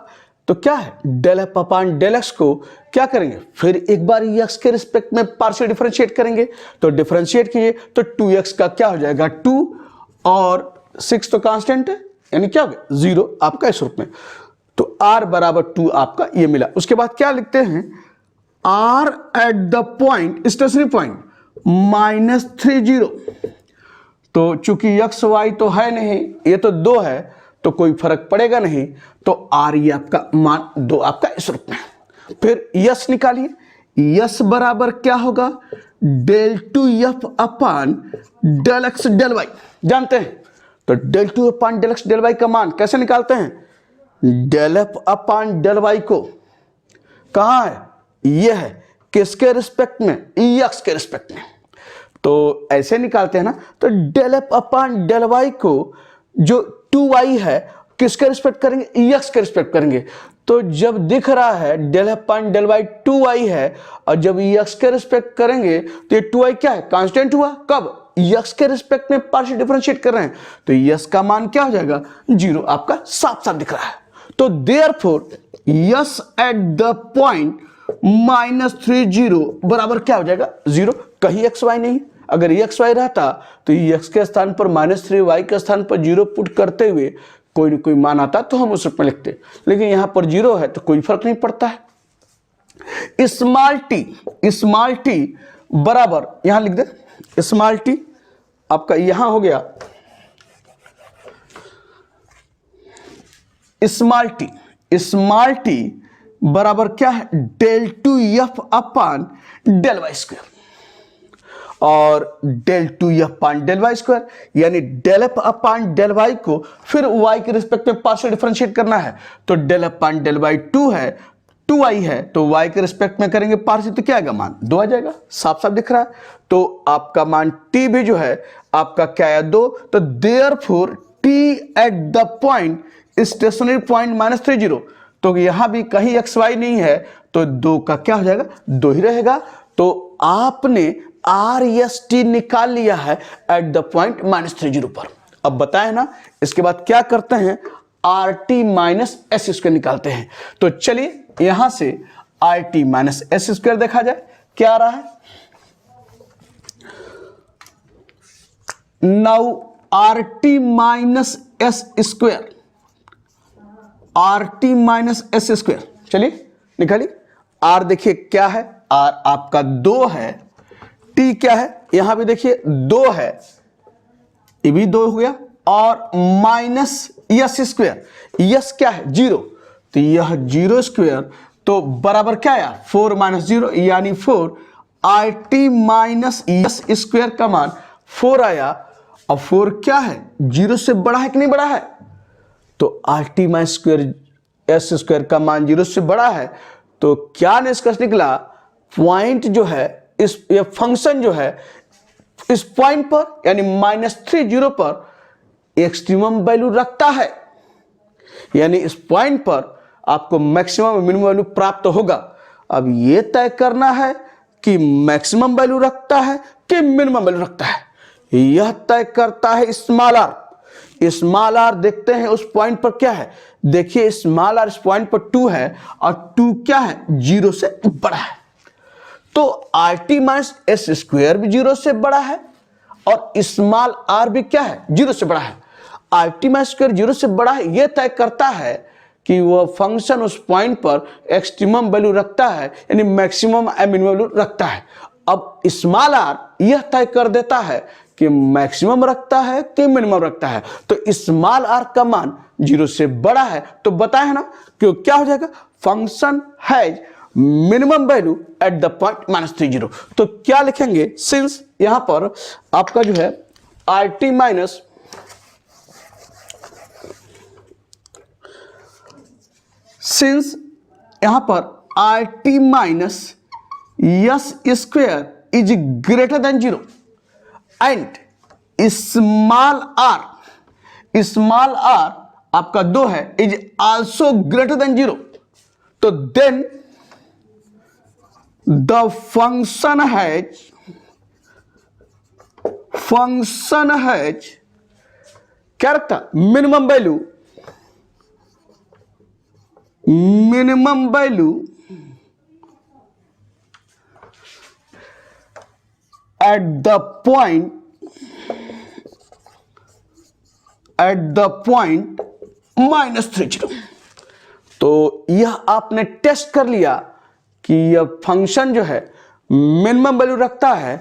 तो क्या है del f upon del x को क्या करेंगे, फिर एक बार x के रिस्पेक्ट में पार्शियल डिफरेंशिएट करेंगे। तो डिफरेंशिएट कीजिए तो 2x का क्या हो जाएगा 2 और 6 तो कांस्टेंट है, यानी क्या हो गया 0 आपका इस रूप में। तो r बराबर 2 आपका ये मिला। उसके बाद क्या लिखते हैं, r eight the point stationary point -30। तो चूंकि x y तो है नहीं, ये तो 2 है, तो कोई फर्क पड़ेगा नहीं। तो r ये आपका मान 2 आपका इस रूप में। फिर यस निकालिए, यस बराबर क्या होगा del 2f upon del x del y जानते हैं। तो del 2 upon del x del y का मान कैसे निकालते हैं, del f upon del y को कहाँ है, ये है किसके रिस्पेक्ट में, x के रिस्पेक्ट में। तो ऐसे निकालते हैं ना। तो del f upon del y को जो 2y है किसके रिस्पेक्ट करेंगे, x के रिस्पेक्ट करेंगे। तो जब दिख रहा है del f upon del y 2y है, और जब x के रिस्पेक्ट करेंगे तो ये 2y क्या है, कांस्टेंट हुआ। कब, x के रिस्पेक्ट में पार्शियल डिफरेंशिएट कर रहे हैं, तो x का मान क्या हो जाएगा 0 आपका साफ साफ दिख रहा है। तो therefore s eight the point -30 बराबर क्या हो जाएगा 0। कहीं x y नहीं, अगर x y रहता तो x के स्थान पर -3 y के स्थान पर 0 पुट करते हुए कोई न कोई मान आता तो हम उस रूप में लिखते, लेकिन यहां पर 0 है तो कोई फर्क नहीं पड़ता है। स्मॉल टी बराबर यहां लिख दे, स्मॉल टी आपका यहां हो गया स्मॉल टी बराबर क्या है del 2f upon del y square, और del 2f upon del y square यानी del f upon del y को फिर y के रिस्पेक्ट में पार्शियल डिफरेंशिएट करना है। तो del f upon del y 2 है, 2y है, तो y के रिस्पेक्ट में करेंगे पार्शियल तो क्या आएगा मान 2 आ जाएगा, साफ साफ दिख रहा है। तो आपका मान t भी जो है आपका क्या है 2। तो therefore t eight the point stationary point -30, तो यहां भी कहीं x y नहीं है, तो 2 का क्या हो जाएगा 2 ही रहेगा। तो आपने आर एस टी निकाल लिया है एट द पॉइंट -30 पर। अब बताए ना, इसके बाद क्या करते हैं are t minus S square निकालते हैं। तो चलिए यहां से are t minus S square देखा जाए क्या आ रहा है। Now r t minus S square, r t minus S square, चलिए निकालिए। आर देखिए क्या है, आर आपका 2 है, टी क्या है यहां भी देखिए 2 है, ये भी 2 हो गया, और माइनस यस स्क्वायर, यस क्या है 0, तो यह 0 स्क्वायर तो बराबर क्या आया 4 - 0 यानी 4। Are t minus s square का मान 4 आया, और 4 क्या है 0 से बड़ा है कि नहीं बड़ा है, तो r t minus square S square का मान 0 से बड़ा है। तो क्या निष्कर्ष निकला, पॉइंट जो है इस ये फंक्शन जो है इस पॉइंट पर यानी -30 पर एक्सट्रीमम वैल्यू रखता है, यानी इस पॉइंट पर आपको मैक्सिमम और मिनिमम वैल्यू प्राप्त होगा। अब यह तय करना है कि मैक्सिमम वैल्यू रखता है कि मिनिमम वैल्यू रखता है, यह तय करता है स्मॉल आर। स्मॉल आर देखते हैं उस पॉइंट पर क्या है, देखिए स्मॉल आर इस पॉइंट पर 2 है, और 2 क्या है 0 से बड़ा है। तो r t minus S square भी 0 से बड़ा है, और स्मॉल आर भी क्या है 0 से बड़ा है। आर टी माइनस स्क्वायर 0 से बड़ा है, यह तय करता है कि वह फंक्शन उस पॉइंट पर एक्सट्रीमम वैल्यू रखता है, यानी मैक्सिमम या मिनिमम वैल्यू रखता है। अब स्मॉल आर यह तय कर देता है कि मैक्सिमम रखता है कि मिनिमम रखता है। तो स्मॉल आर का मान 0 से बड़ा है, तो बताया है ना कि क्या हो जाएगा, function has minimum value at the point -30। तो क्या लिखेंगे, सिंस यहां पर आपका जो है आर टी माइनस सिंस यहां पर r t minus s square is greater than 0 and small r आपका 2 है इज आल्सो ग्रेटर देन 0, तो देन द फंक्शन हैज क्या रखता, minimum value at the point -30। तो यह आपने टेस्ट कर लिया कि यह फंक्शन जो है मिनिमम वैल्यू रखता है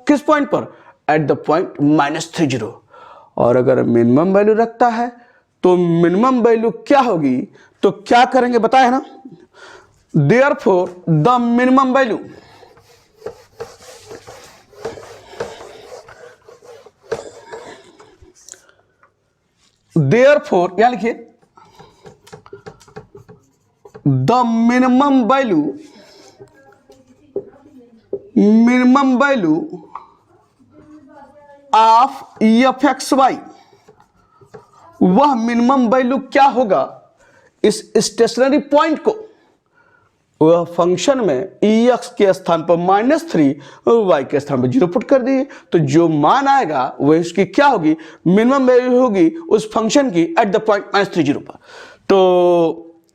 किस पॉइंट पर, एट द पॉइंट -30। और अगर मिनिमम वैल्यू रखता है तो मिनिमम वैल्यू क्या होगी, तो क्या करेंगे बताया ना, therefore the minimum value therefore यहां लिखिए, the minimum value of f(x,y), वह मिनिमम वैल्यू क्या होगा इस स्टेशनरी पॉइंट को, वह फंक्शन में ex के स्थान पर -3 y के स्थान पर 0 पुट कर दिए, तो जो मान आएगा वह उसकी क्या होगी, मिनिमम वैल्यू होगी उस फंक्शन की एट द पॉइंट -30 पर। तो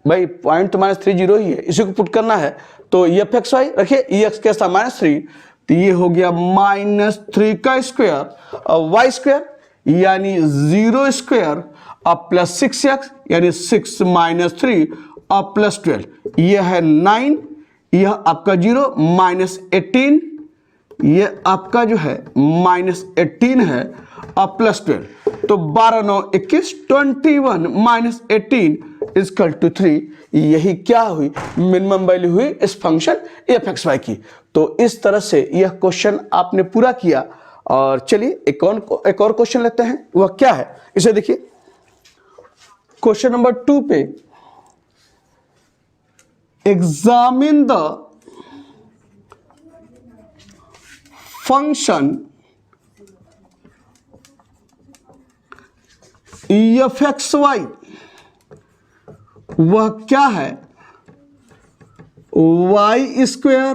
भाई पॉइंट तो -30 ही है, इसी को पुट करना है, तो f(x,y) रखिए, ex के स्थान -3, तो ये हो गया -3 का स्क्वायर और y स्क्वायर यानी 0 स्क्वायर अब प्लस 6x यानी 6 - 3 और प्लस 12, यह है 9, यह आपका 0 -18, यह आपका जो है -18 है और प्लस 12, तो 12 9 21 21 -18 इक्वल टू 3। यही क्या हुई, मिनिमम वैल्यू हुई इस फंक्शन f(x,y) की। तो इस तरह से यह क्वेश्चन आपने पूरा किया। और चलिए एक और क्वेश्चन लेते हैं, वह क्या है, इसे देखिए। क्वेश्चन नंबर 2 पे, एग्जामिन द फंक्शन f(x,y), वह क्या है, y square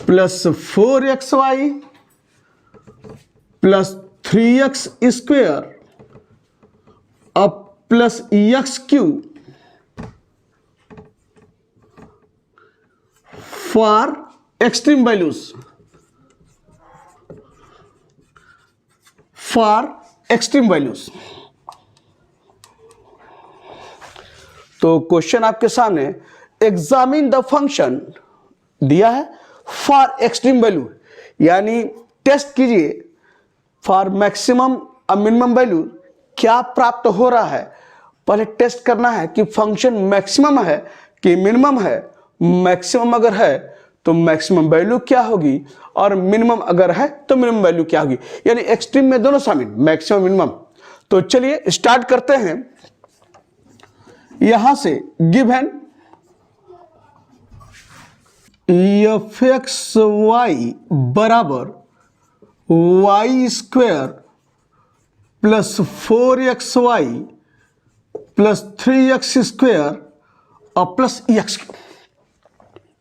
plus 4xy plus 3x square अब plus x cube for extreme values, तो क्वेश्चन आपके सामने एग्जामिन द फंक्शन दिया है फॉर एक्सट्रीम वैल्यू, यानी टेस्ट कीजिए फॉर मैक्सिमम और मिनिमम वैल्यू क्या प्राप्त हो रहा है। पहले टेस्ट करना है कि फंक्शन मैक्सिमम है कि मिनिमम है। मैक्सिमम अगर है तो मैक्सिमम वैल्यू क्या होगी, और मिनिमम अगर है तो मिनिमम वैल्यू क्या होगी, यानी एक्सट्रीम में दोनों शामिल, मैक्सिमम मिनिमम। तो चलिए स्टार्ट करते हैं। यहां से गिवन f(x,y) बराबर y square plus 4xy plus 3x square और प्लस एक्स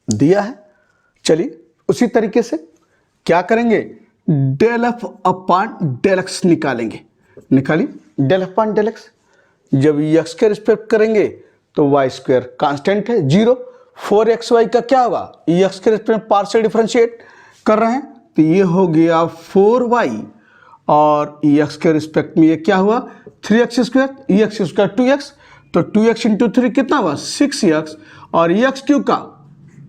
दिया है। चलिए उसी तरीके से क्या करेंगे, del F upon del x निकालेंगे। निकालिए del F upon del x. जब एक्स के रिस्पेक्ट करेंगे तो वाई स्क्वायर कांस्टेंट है 0, 4xy का क्या होगा, एक्स के रिस्पेक्ट में पार्शियल डिफरेंशिएट कर रहे हैं, तो ये हो गया 4y और एक्स के रिस्पेक्ट में ये क्या हुआ 3x square, x square 2x, तो 2x इंटू 3 कितना हुआ 6x और एक्स क्यूब का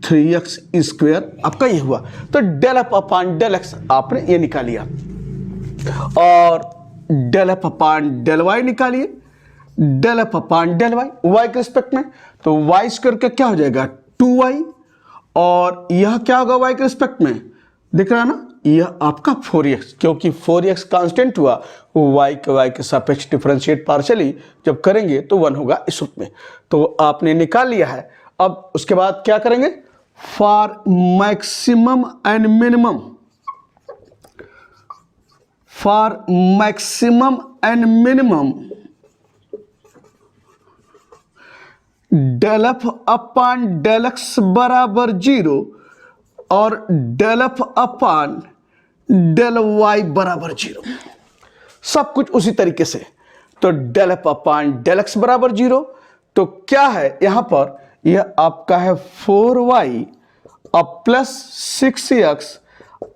3x स्क्वायर आपका ये हुआ। तो del F upon del x आपने ये निकाल लिया, और del F upon del Y निकालिए, del F upon del y के रिस्पेक्ट में, तो वाई स्क्वायर का क्या हो जाएगा 2y और यह क्या होगा y के रिस्पेक्ट में, दिख रहा है ना, यह आपका 4x, क्योंकि 4x कांस्टेंट हुआ, y के सापेक्ष डिफरेंशिएट पार्शियली जब करेंगे तो 1 होगा इस रूप में। तो आपने निकाल लिया है। अब उसके बाद क्या करेंगे, for maximum and minimum, for maximum and minimum del f upon del x बराबर 0 और del f upon del Y बराबर 0। सब कुछ उसी तरीके से। तो del f upon del x बराबर 0, तो क्या है यहां पर, यह आपका है 4y अब प्लस 6x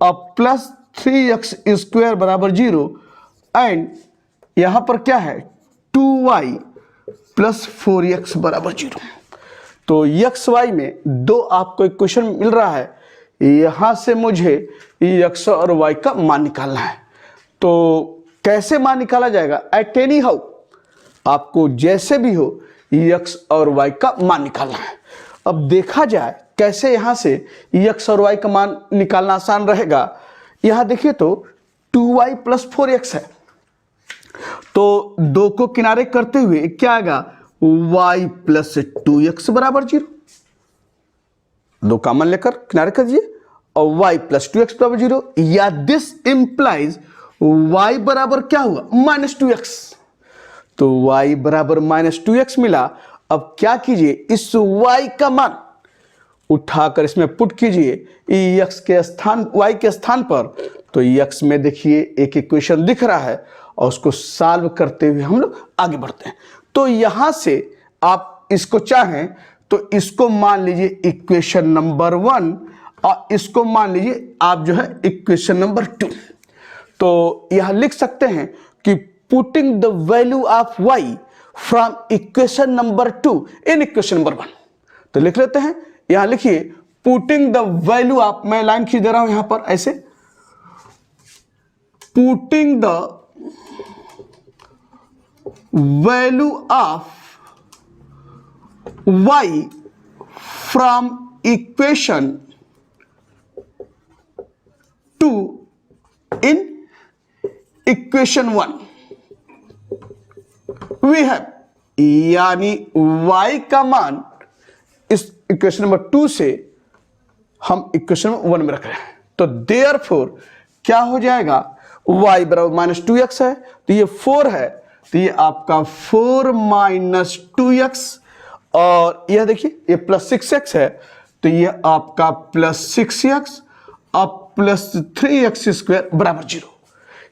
अब प्लस 3x स्क्वायर बराबर 0 एंड यहां पर क्या है 2y प्लस 4x बराबर 0। तो एक्स वाई में दो आपको इक्वेशन मिल रहा है, यहां से मुझे x और y का मान निकालना है। तो कैसे मान निकाला जाएगा, एट एनी हाउ आपको जैसे भी हो x और y का मान निकालना है। अब देखा जाए कैसे यहां से x और y का मान निकालना आसान रहेगा। यहां देखिए तो 2y प्लस 4x है, तो दो को किनारे करते हुए क्या आएगा y प्लस 2x बराबर 0। दो कॉमन लेकर किनारे कर दीजिए और y प्लस 2x बराबर 0, या दिस इंप्लाइज y बराबर क्या हुआ माइनस 2x। तो y बराबर माइनस 2x मिला। अब क्या कीजिए, इस y का मान उठाकर इसमें पुट कीजिए x के स्थान y के स्थान पर। तो x में देखिए एक इक्वेशन दिख रहा है और उसको सॉल्व करते हुए हम लोग आगे बढ़ते हैं। तो यहां से आप इसको चाहें तो इसको मान लीजिए इक्वेशन नंबर 1 और इसको मान लीजिए आप जो है इक्वेशन नंबर 2। तो यह लिख सकते हैं कि putting the value of y from equation number 2 in equation number 1। तो लिख लेते हैं, यहां लिखिए पुटिंग द वैल्यू ऑफ, मैं लाइन खींच दे रहा हूं यहां पर ऐसे, putting the value of y from equation 2 in equation 1 we have, यानी y का मान इस इक्वेशन नंबर 2 से हम इक्वेशन 1 में रख रहे हैं। तो देयरफॉर क्या हो जाएगा, y बराबर माइनस 2x है, तो ये 4 है, तो ये आपका 4 माइनस 2x, और यह देखिए ये प्लस 6x है, तो ये आपका प्लस 6x अब प्लस 3x स्क्वायर बराबर 0।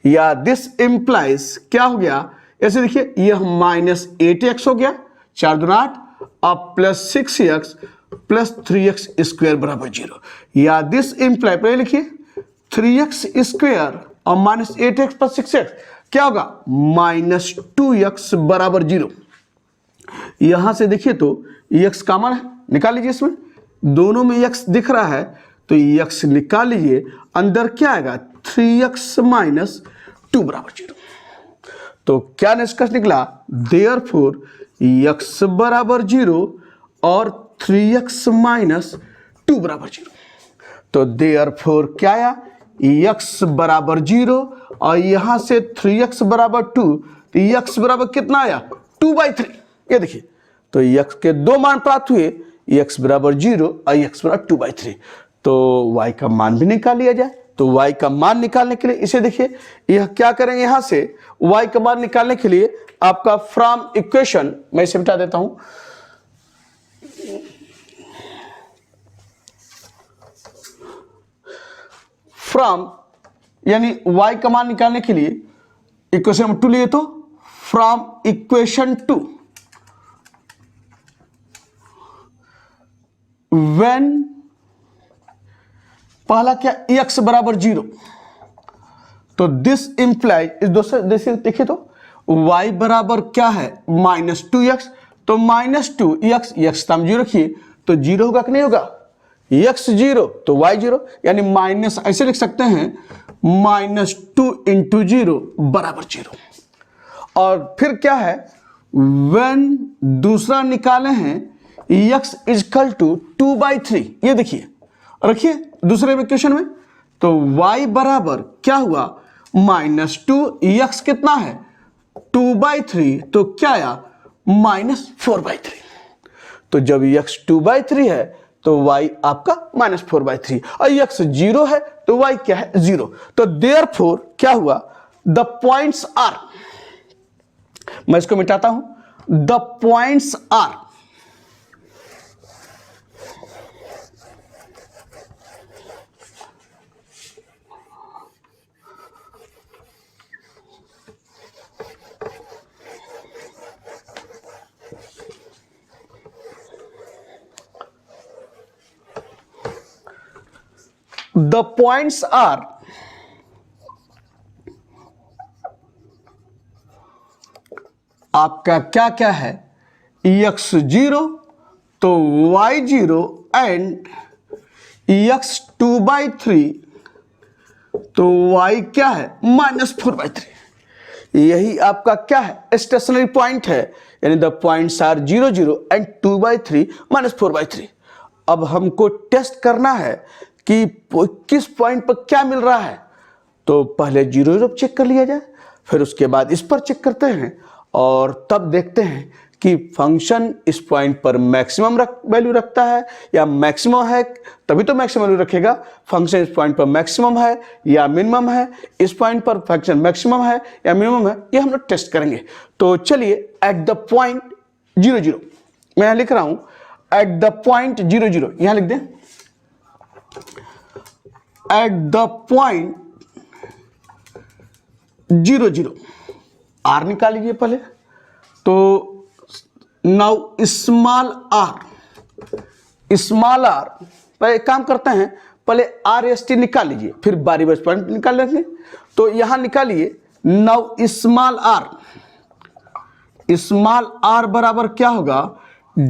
या दिस इंप्लाइज क्या हो गया, ऐसे देखिए यह माइनस 8x हो गया, 4 दूना 8 अब plus 6x plus 3x square बराबर 0। या दिस इंप्लाई पहले लिखिए 3x स्क्वायर और माइनस 8x प्लस 6x क्या होगा माइनस 2x बराबर 0। यहां से देखिए तो x कॉमन है, निकाल लीजिए, इसमें दोनों में x दिख रहा है तो x निकाल लीजिए, अंदर क्या आएगा 3x माइनस 2 बराबर 0। तो क्या निष्कर्ष निकला, देयरफॉर x बराबर 0 और 3x माइनस 2 बराबर 0। तो देयरफॉर क्या आया, x बराबर 0 और यहां से 3x बराबर 2, तो x बराबर कितना आया 2/3। ये देखिए तो x के दो मान प्राप्त हुए, x बराबर 0 और x बराबर 2/3। तो y का मान भी निकाल लिया जाए। तो y का मान निकालने के लिए इसे देखिए, यह क्या करेंगे, यहां से y का मान निकालने के लिए आपका फ्रॉम इक्वेशन, मैं इसे मिटा देता हूं, फ्रॉम यानी y का मान निकालने के लिए इक्वेशन नंबर 2 लिए, तो फ्रॉम इक्वेशन 2 व्हेन पहला क्या x बराबर 0, तो दिस इंप्लाई इस दोस्तों देखिए तो y बराबर क्या है माइनस 2x, तो माइनस 2x x तम 0 रखिए तो 0 होगा कि नहीं होगा, x 0 तो y 0, यानी माइनस ऐसे लिख सकते हैं माइनस 2 इंटू 0 बराबर 0। और फिर क्या है, व्हेन दूसरा निकाले हैं x इजकल टू 2/3, ये देखिए रखिए दूसरे इक्वेशन में, तो y बराबर क्या हुआ माइनस 2, x कितना है 2/3, तो क्या आया माइनस 4/3। तो जब x 2/3 है तो y आपका माइनस 4/3 और x 0 है तो y क्या है 0। तो देयरफॉर क्या हुआ, द पॉइंट्स आर, मैं इसको मिटाता हूं, the points are the points are आपका क्या क्या है, x0 तो y0 एंड x2/3 तो y क्या है -4/3। यही आपका क्या है स्टेशनरी पॉइंट है, यानी द पॉइंट्स आर 0 0 एंड 2/3 -4/3। अब हमको टेस्ट करना है कि किस पॉइंट पर क्या मिल रहा है, तो पहले 0 0 चेक कर लिया जाए, फिर उसके बाद इस पर चेक करते हैं और तब देखते हैं कि फंक्शन इस पॉइंट पर मैक्सिमम वैल्यू रखता है या मैक्सिमम है, तभी तो मैक्सिमम वैल्यू रखेगा। फंक्शन इस पॉइंट पर मैक्सिमम है या मिनिमम है, इस पॉइंट पर फंक्शन मैक्सिमम है या मिनिमम है, ये हम लोग टेस्ट करेंगे। तो चलिए एट द पॉइंट 0 0 मैं यहां लिख रहा हूं, एट द पॉइंट 0 0 यहां लिख दें, एट द पॉइंट 0 0 आर निकाल लीजिए पहले। तो नाउ स्मॉल आर पहले एक काम करते हैं, पहले आर एस टी निकाल लीजिए, फिर बारी बारी पॉइंट निकाल लेंगे। तो यहां निकालिए, नाउ स्मॉल आर बराबर क्या होगा,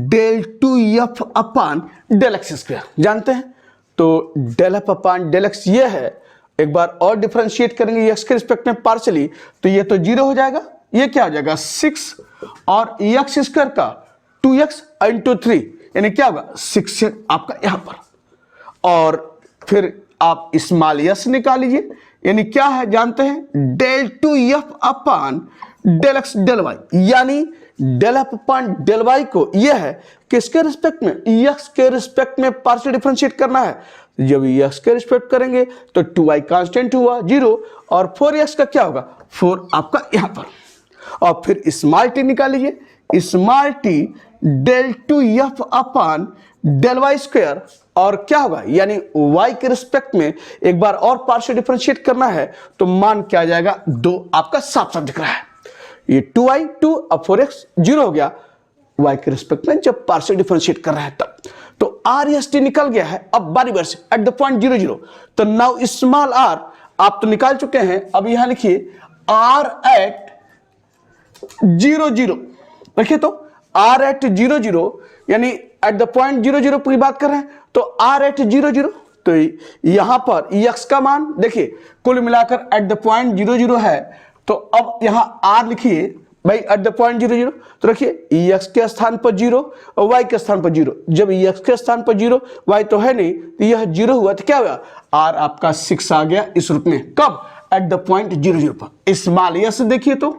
del 2f अपान del x स्क्वायर। जानते हैं तो del f अपान del x ये है। एक बार और डिफरेंशिएट करेंगे x के रिस्पेक्ट में पार्शियली, तो ये तो 0 हो जाएगा, ये क्या हो जाएगा 6 और x स्क्वायर का 2x इंटू 3 यानी क्या होगा 6 आपका यहां पर। और फिर आप स्मॉल s निकाल लीजिए, यानी क्या है जानते हैं, del 2f अपान del x del y, यानी del f अपान del y को यह है किसके रिस्पेक्ट में, x के रिस्पेक्ट में पार्शियल डिफरेंशिएट करना है। जब x के रिस्पेक्ट करेंगे तो 2y कांस्टेंट हुआ 0 और 4x का क्या होगा 4 आपका यहां पर। और फिर स्मॉल t निकाल लीजिए, स्मॉल t del 2f अपान del y स्क्वायर, और क्या होगा यानी y के रिस्पेक्ट में एक बार और पार्शियल डिफरेंशिएट करना है, तो मान क्या आ जाएगा 2 आपका साफ साफ दिख रहा है। ये 2y 2 और 4x 0 हो गया y के रिस्पेक्ट में जब पार्शियल डिफरेंशिएट कर रहे हैं तब। तो आर एस टी निकल गया है। अब बारी बारी से एट द पॉइंट 0 0, तो नाउ स्मॉल आर आप तो निकाल चुके हैं, अब यहां लिखिए आर एट 0 0। देखिए तो आर एट 0 0 यानी एट द पॉइंट 0 0 की बात कर रहे हैं, तो आर एट 0 0, तो यहां पर x का मान देखिए कुल मिलाकर एट द पॉइंट 0 0 है। तो अब यहां r लिखिए भाई एट द पॉइंट 0 0, तो रखिए x के स्थान पर 0 और y के स्थान पर 0। जब x के स्थान पर 0, y तो है नहीं, तो यह 0 हुआ तो क्या हुआ r आपका 6 आ गया इस रूप में। कब एट द पॉइंट 0 0 पर। स्मॉल s देखिए तो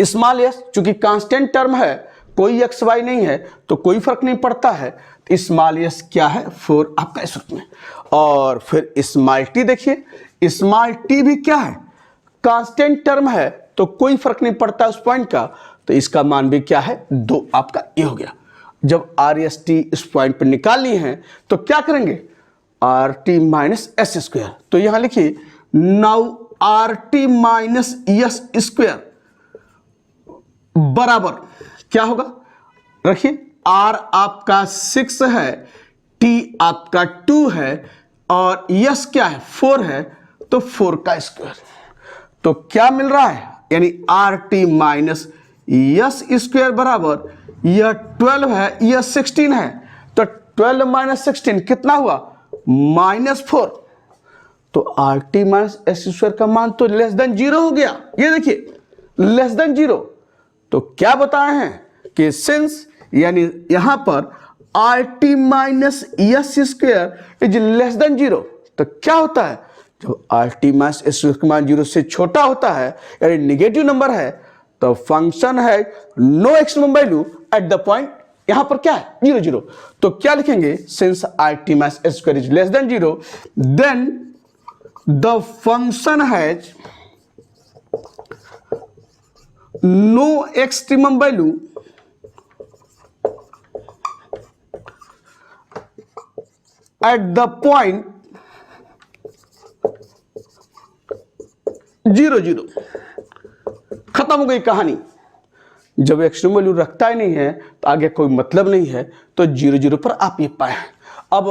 स्मॉल s चूंकि कांस्टेंट टर्म है, कोई एक्स वाई नहीं है, तो कोई फर्क नहीं पड़ता है। तो स्मॉल s क्या है 4 आपका इस रूप में। और फिर स्मॉल t देखिए, स्मॉल t भी क्या है कांस्टेंट टर्म है, तो कोई फर्क नहीं पड़ता उस पॉइंट का, तो इसका मान भी क्या है 2 आपका ये हो गया। जब आर एस टी इस पॉइंट पर निकालनी है तो क्या करेंगे are t minus S square. तो यहां लिखिए now r t minus S square बराबर क्या होगा, रखिए r आपका 6 है, t आपका 2 है और s क्या है 4 है, तो 4 का स्क्वायर। तो क्या मिल रहा है यानी are t minus S square बराबर यह 12 है, यह 16 है, तो 12 माइनस 16 कितना हुआ -4। तो r t minus S square का मान तो लेस देन 0 हो गया। ये देखिए लेस देन 0, तो क्या बताए हैं कि सिंस यानी यहां पर r t minus S square is less than 0, तो क्या होता है जब are t minus S square का मान 0 से छोटा होता है यानी निगेटिव नंबर है, तो फंक्शन है no extreme value at the point यहां पर क्या है 0 0। तो क्या लिखेंगे since r t minus S square is less than 0, then the function has no extremum value at the point 0 0। खत्म हो गई कहानी। जब एक्सट्रीम वैल्यू रखता ही नहीं है तो आगे कोई मतलब नहीं है, तो 0 0 पर आप ये पाए। अब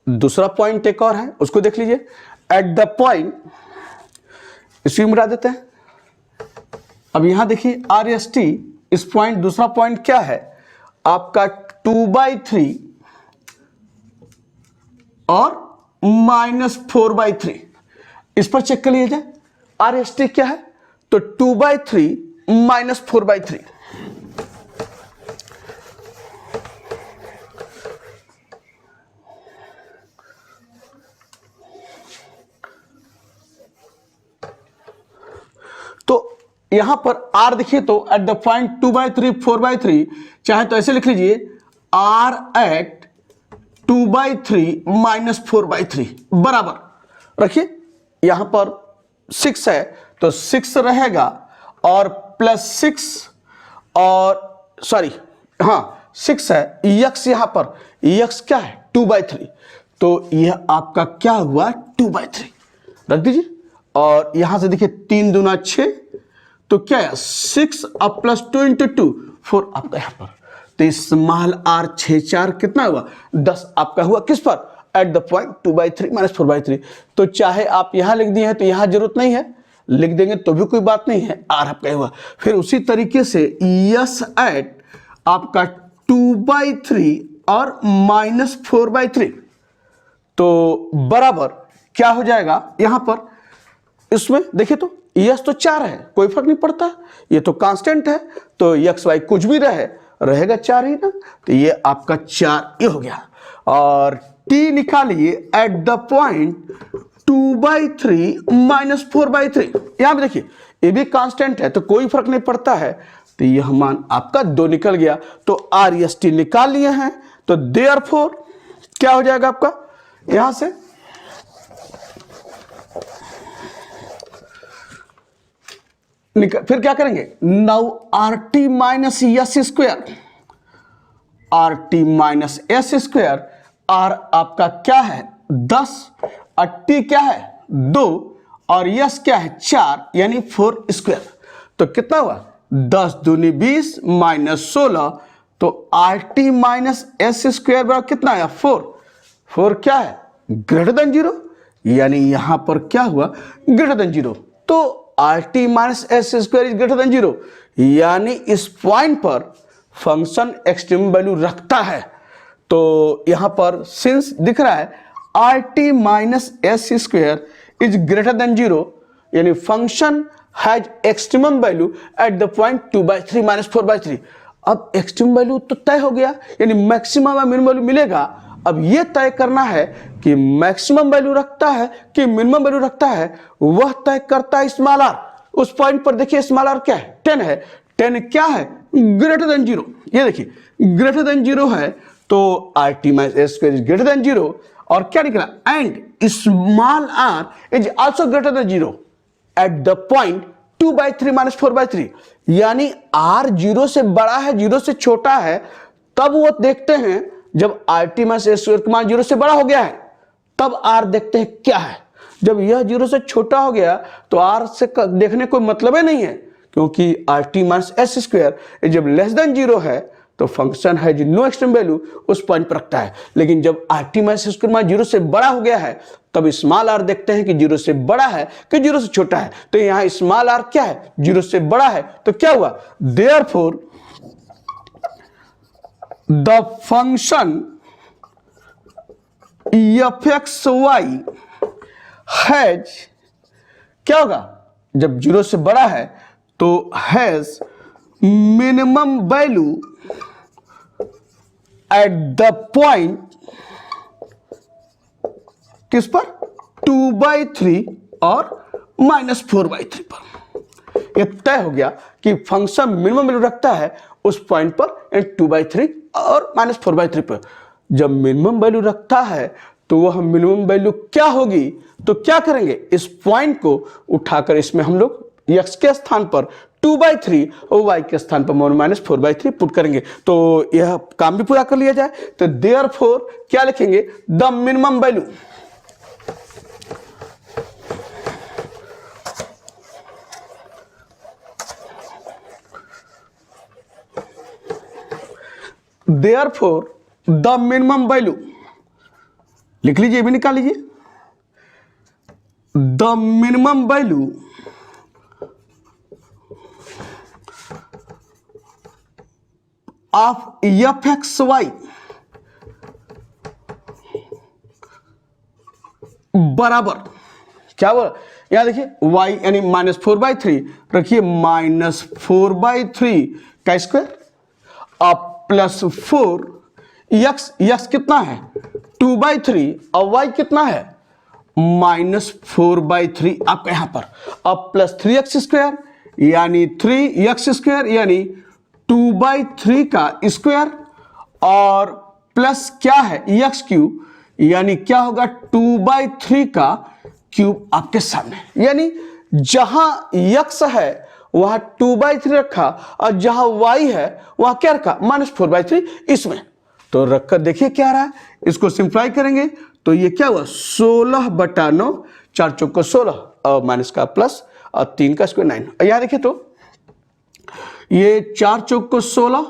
दूसरा पॉइंट एक और है, उसको देख लीजिए। एट द पॉइंट, इसको मिटा देते हैं। अब यहां देखिए आर एस टी, इस पॉइंट, दूसरा पॉइंट क्या है आपका 2/3 और -4/3। इस पर चेक कर लिया जाए आर एस टी क्या है, तो 2/3 -4/3। तो यहां पर आर देखिए, तो एट द पॉइंट 2/3 4/3, चाहे तो ऐसे लिख लीजिए आर एट 2/3 -4/3 बराबर रखिए। यहां पर 6 है तो 6 रहेगा और +6 और सॉरी हाँ 6 है, यक्स यहां पर यक्स क्या है 2/3, तो यह आपका क्या हुआ 2/3 रख दीजिए। और यहां से देखिए 3 दूना 6, तो क्या है 6 अब +2 × 2 4 आपका यहां पर, तो स्मॉल आर 6 4 कितना हुआ 10 आपका हुआ किस पर एट द पॉइंट 2/3 -4/3। तो चाहे आप यहां लिख दिए हैं तो यहां जरूरत नहीं है, लिख देंगे तो भी कोई बात नहीं है, आर आपका हुआ। फिर उसी तरीके से यस एट आपका 2/3 और -4/3, तो बराबर क्या हो जाएगा यहां पर, इसमें देखिए तो यस तो 4 है, कोई फर्क नहीं पड़ता, ये तो कांस्टेंट है, तो एक्स वाई कुछ भी रहेगा 4 ही ना, तो ये आपका 4 ये हो गया। और टी निकालिए एट द पॉइंट 2/3 -4/3, यहां भी देखिए ये भी कांस्टेंट है तो कोई फर्क नहीं पड़ता है, तो यह मान आपका 2 निकल गया। तो आर एस टी निकाल लिए हैं, तो देयरफॉर क्या हो जाएगा आपका यहां से फिर क्या करेंगे, now r t minus S square, r t minus S square, r आपका क्या है 10 और टी क्या है 2 और यस क्या है 4 यानी 4 स्क्वायर, तो कितना हुआ 10 दूनी 20 -16, तो r t minus S square बराबर कितना आया 4, 4 क्या है ग्रेटर देन 0, यानी यहां पर क्या हुआ ग्रेटर देन 0, तो r t minus S square is greater than 0, यानी इस पॉइंट पर फंक्शन एक्सट्रीम वैल्यू रखता है। तो यहां पर सिंस दिख रहा है are t minus S square is greater than 0, यानी function has extremum value at the point 2/3 -4/3। अब एक्सट्रीम वैल्यू तो तय हो गया, यानी मैक्सिमम या मिनिमम वैल्यू मिलेगा। अब यह तय करना है कि मैक्सिमम वैल्यू रखता है कि मिनिमम वैल्यू रखता है, वह तय करता है स्मॉल आर। उस पॉइंट पर देखिए स्मॉल आर क्या है 10 है, 10 क्या है ग्रेटर देन 0, ये देखिए ग्रेटर देन 0 है, तो r t minus S square is greater than 0, और क्या निकला and small r is also greater than 0 at the point 2/3 -4/3, यानी आर 0 से बड़ा है 0 से छोटा है, तब वो देखते हैं जब are t minus S square का मान 0 से बड़ा हो गया है तब आर देखते हैं क्या है। जब यह 0 से छोटा हो गया तो आर से देखने कोई मतलब ही नहीं है, क्योंकि are t minus S square जब लेस देन 0 है तो फंक्शन है जो नो एक्सट्रीम वैल्यू उस पॉइंट पर रखता है। लेकिन जब are t minus S square मान 0 से बड़ा हो गया है तब स्मॉल आर देखते हैं कि 0 से बड़ा है कि 0 से छोटा है, तो यहां स्मॉल आर क्या है 0 से बड़ा है, तो क्या हुआ therefore the function f x y has, क्या होगा जब 0 से बड़ा है तो has minimum value at the point किस पर 2/3 और -4/3 पर। यह तय हो गया कि फंक्शन मिनिमम वैल्यू रखता है उस पॉइंट पर 2/3 और -4/3 पर। जब मिनिमम वैल्यू रखता है तो वह मिनिमम वैल्यू क्या होगी, तो क्या करेंगे इस पॉइंट को उठाकर इसमें हम लोग x के स्थान पर 2/3 और y के स्थान पर -4/3 पुट करेंगे, तो यह काम भी पूरा कर लिया जाए। तो देयरफॉर क्या लिखेंगे the minimum value, therefore the minimum value लिख लीजिए, ये भी निकाल लीजिए। The minimum value of f x y बराबर क्या बोला, यहां देखिए y यानी -4/3 रखिए, -4/3 का स्क्वायर अब +4 x कितना है 2/3 और y कितना है -4/3 आपका यहां पर, अब +3x² यानी 3x² यानी 2/3 का स्क्वायर और प्लस क्या है x³ यानी क्या होगा 2/3 का क्यूब आपके सामने, यानी जहां x है वहां 2/3 रखा और जहां y है वहां क्या रखा -4/3 इसमें। तो रखकर देखिए क्या रहा है, इसको सिंप्लाई करेंगे तो ये क्या हुआ 16/9, 4 चौक 16 और माइनस का प्लस और 3 का स्क्वायर 9। यहां देखिए तो ये 4 चौक 16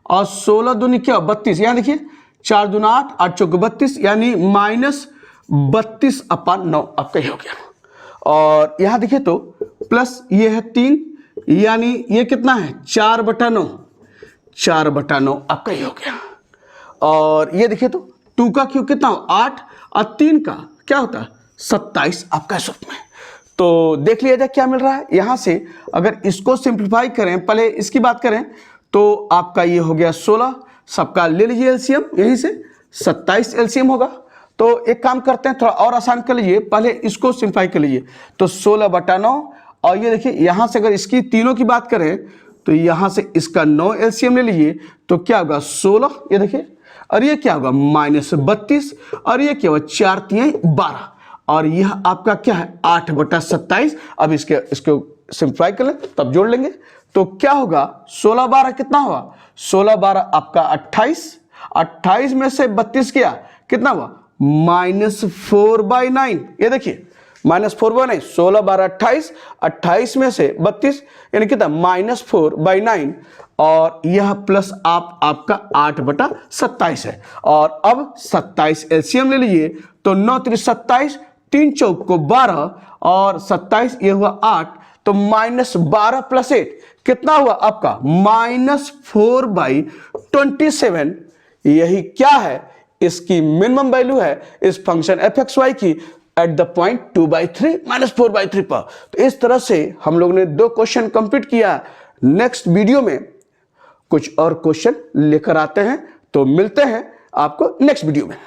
और 16 दूनी क्या 32, यहां देखिए 4 दूना 8, 8 चौक 32 यानी -32/9 आपका ही हो गया। और यहां देखिए तो प्लस ये है 3 यानी ये कितना है 4/9, 4/9 आपका ही हो गया। और ये देखिए तो 2 का क्यूब कितना हो 8 और 3 का क्या होता है 27 आपका सूत्र में। तो देख लिया जाए क्या मिल रहा है यहां से। अगर इसको सिंप्लीफाई करें, पहले इसकी बात करें तो आपका ये हो गया 16, सबका ले लीजिए एलसीएम, यहीं से 27 एलसीएम होगा। तो एक काम करते हैं थोड़ा और आसान कर लीजिए, पहले इसको सिंप्लीफाई कर लीजिए तो 16/9 और ये देखिए यहां से अगर इसकी तीनों की बात करें तो यहां से इसका 9 एलसीएम ले लीजिए तो क्या होगा 16, ये देखिए, और ये क्या होगा -32 और ये क्या होगा 4 3 12 और यह आपका क्या है 8/27। अब इसको सिंप्लीफाई कर लें तब जोड़ लेंगे तो क्या होगा 16/12 कितना हुआ 16/12 आपका 28, 28 में से 32 किया कितना हुआ -4/9, ये देखिए -4/9, 16/12 28, 28 में से 32 यानी कितना -4/9 और यह प्लस आपका 8/27 है। और अब 27 एलसीएम ले लीजिए तो 9 3 27, 3 चौक 12 और 27 ये हुआ 8 तो -12 + 8 कितना हुआ आपका -4/27। यही क्या है इसकी मिनिमम वैल्यू है इस फंक्शन f(x,y) की एट द पॉइंट 2/3 -4/3 पर। तो इस तरह से हम लोग ने 2 क्वेश्चन कंप्लीट किया। नेक्स्ट वीडियो में कुछ और क्वेश्चन लेकर आते हैं, तो मिलते हैं आपको नेक्स्ट वीडियो में।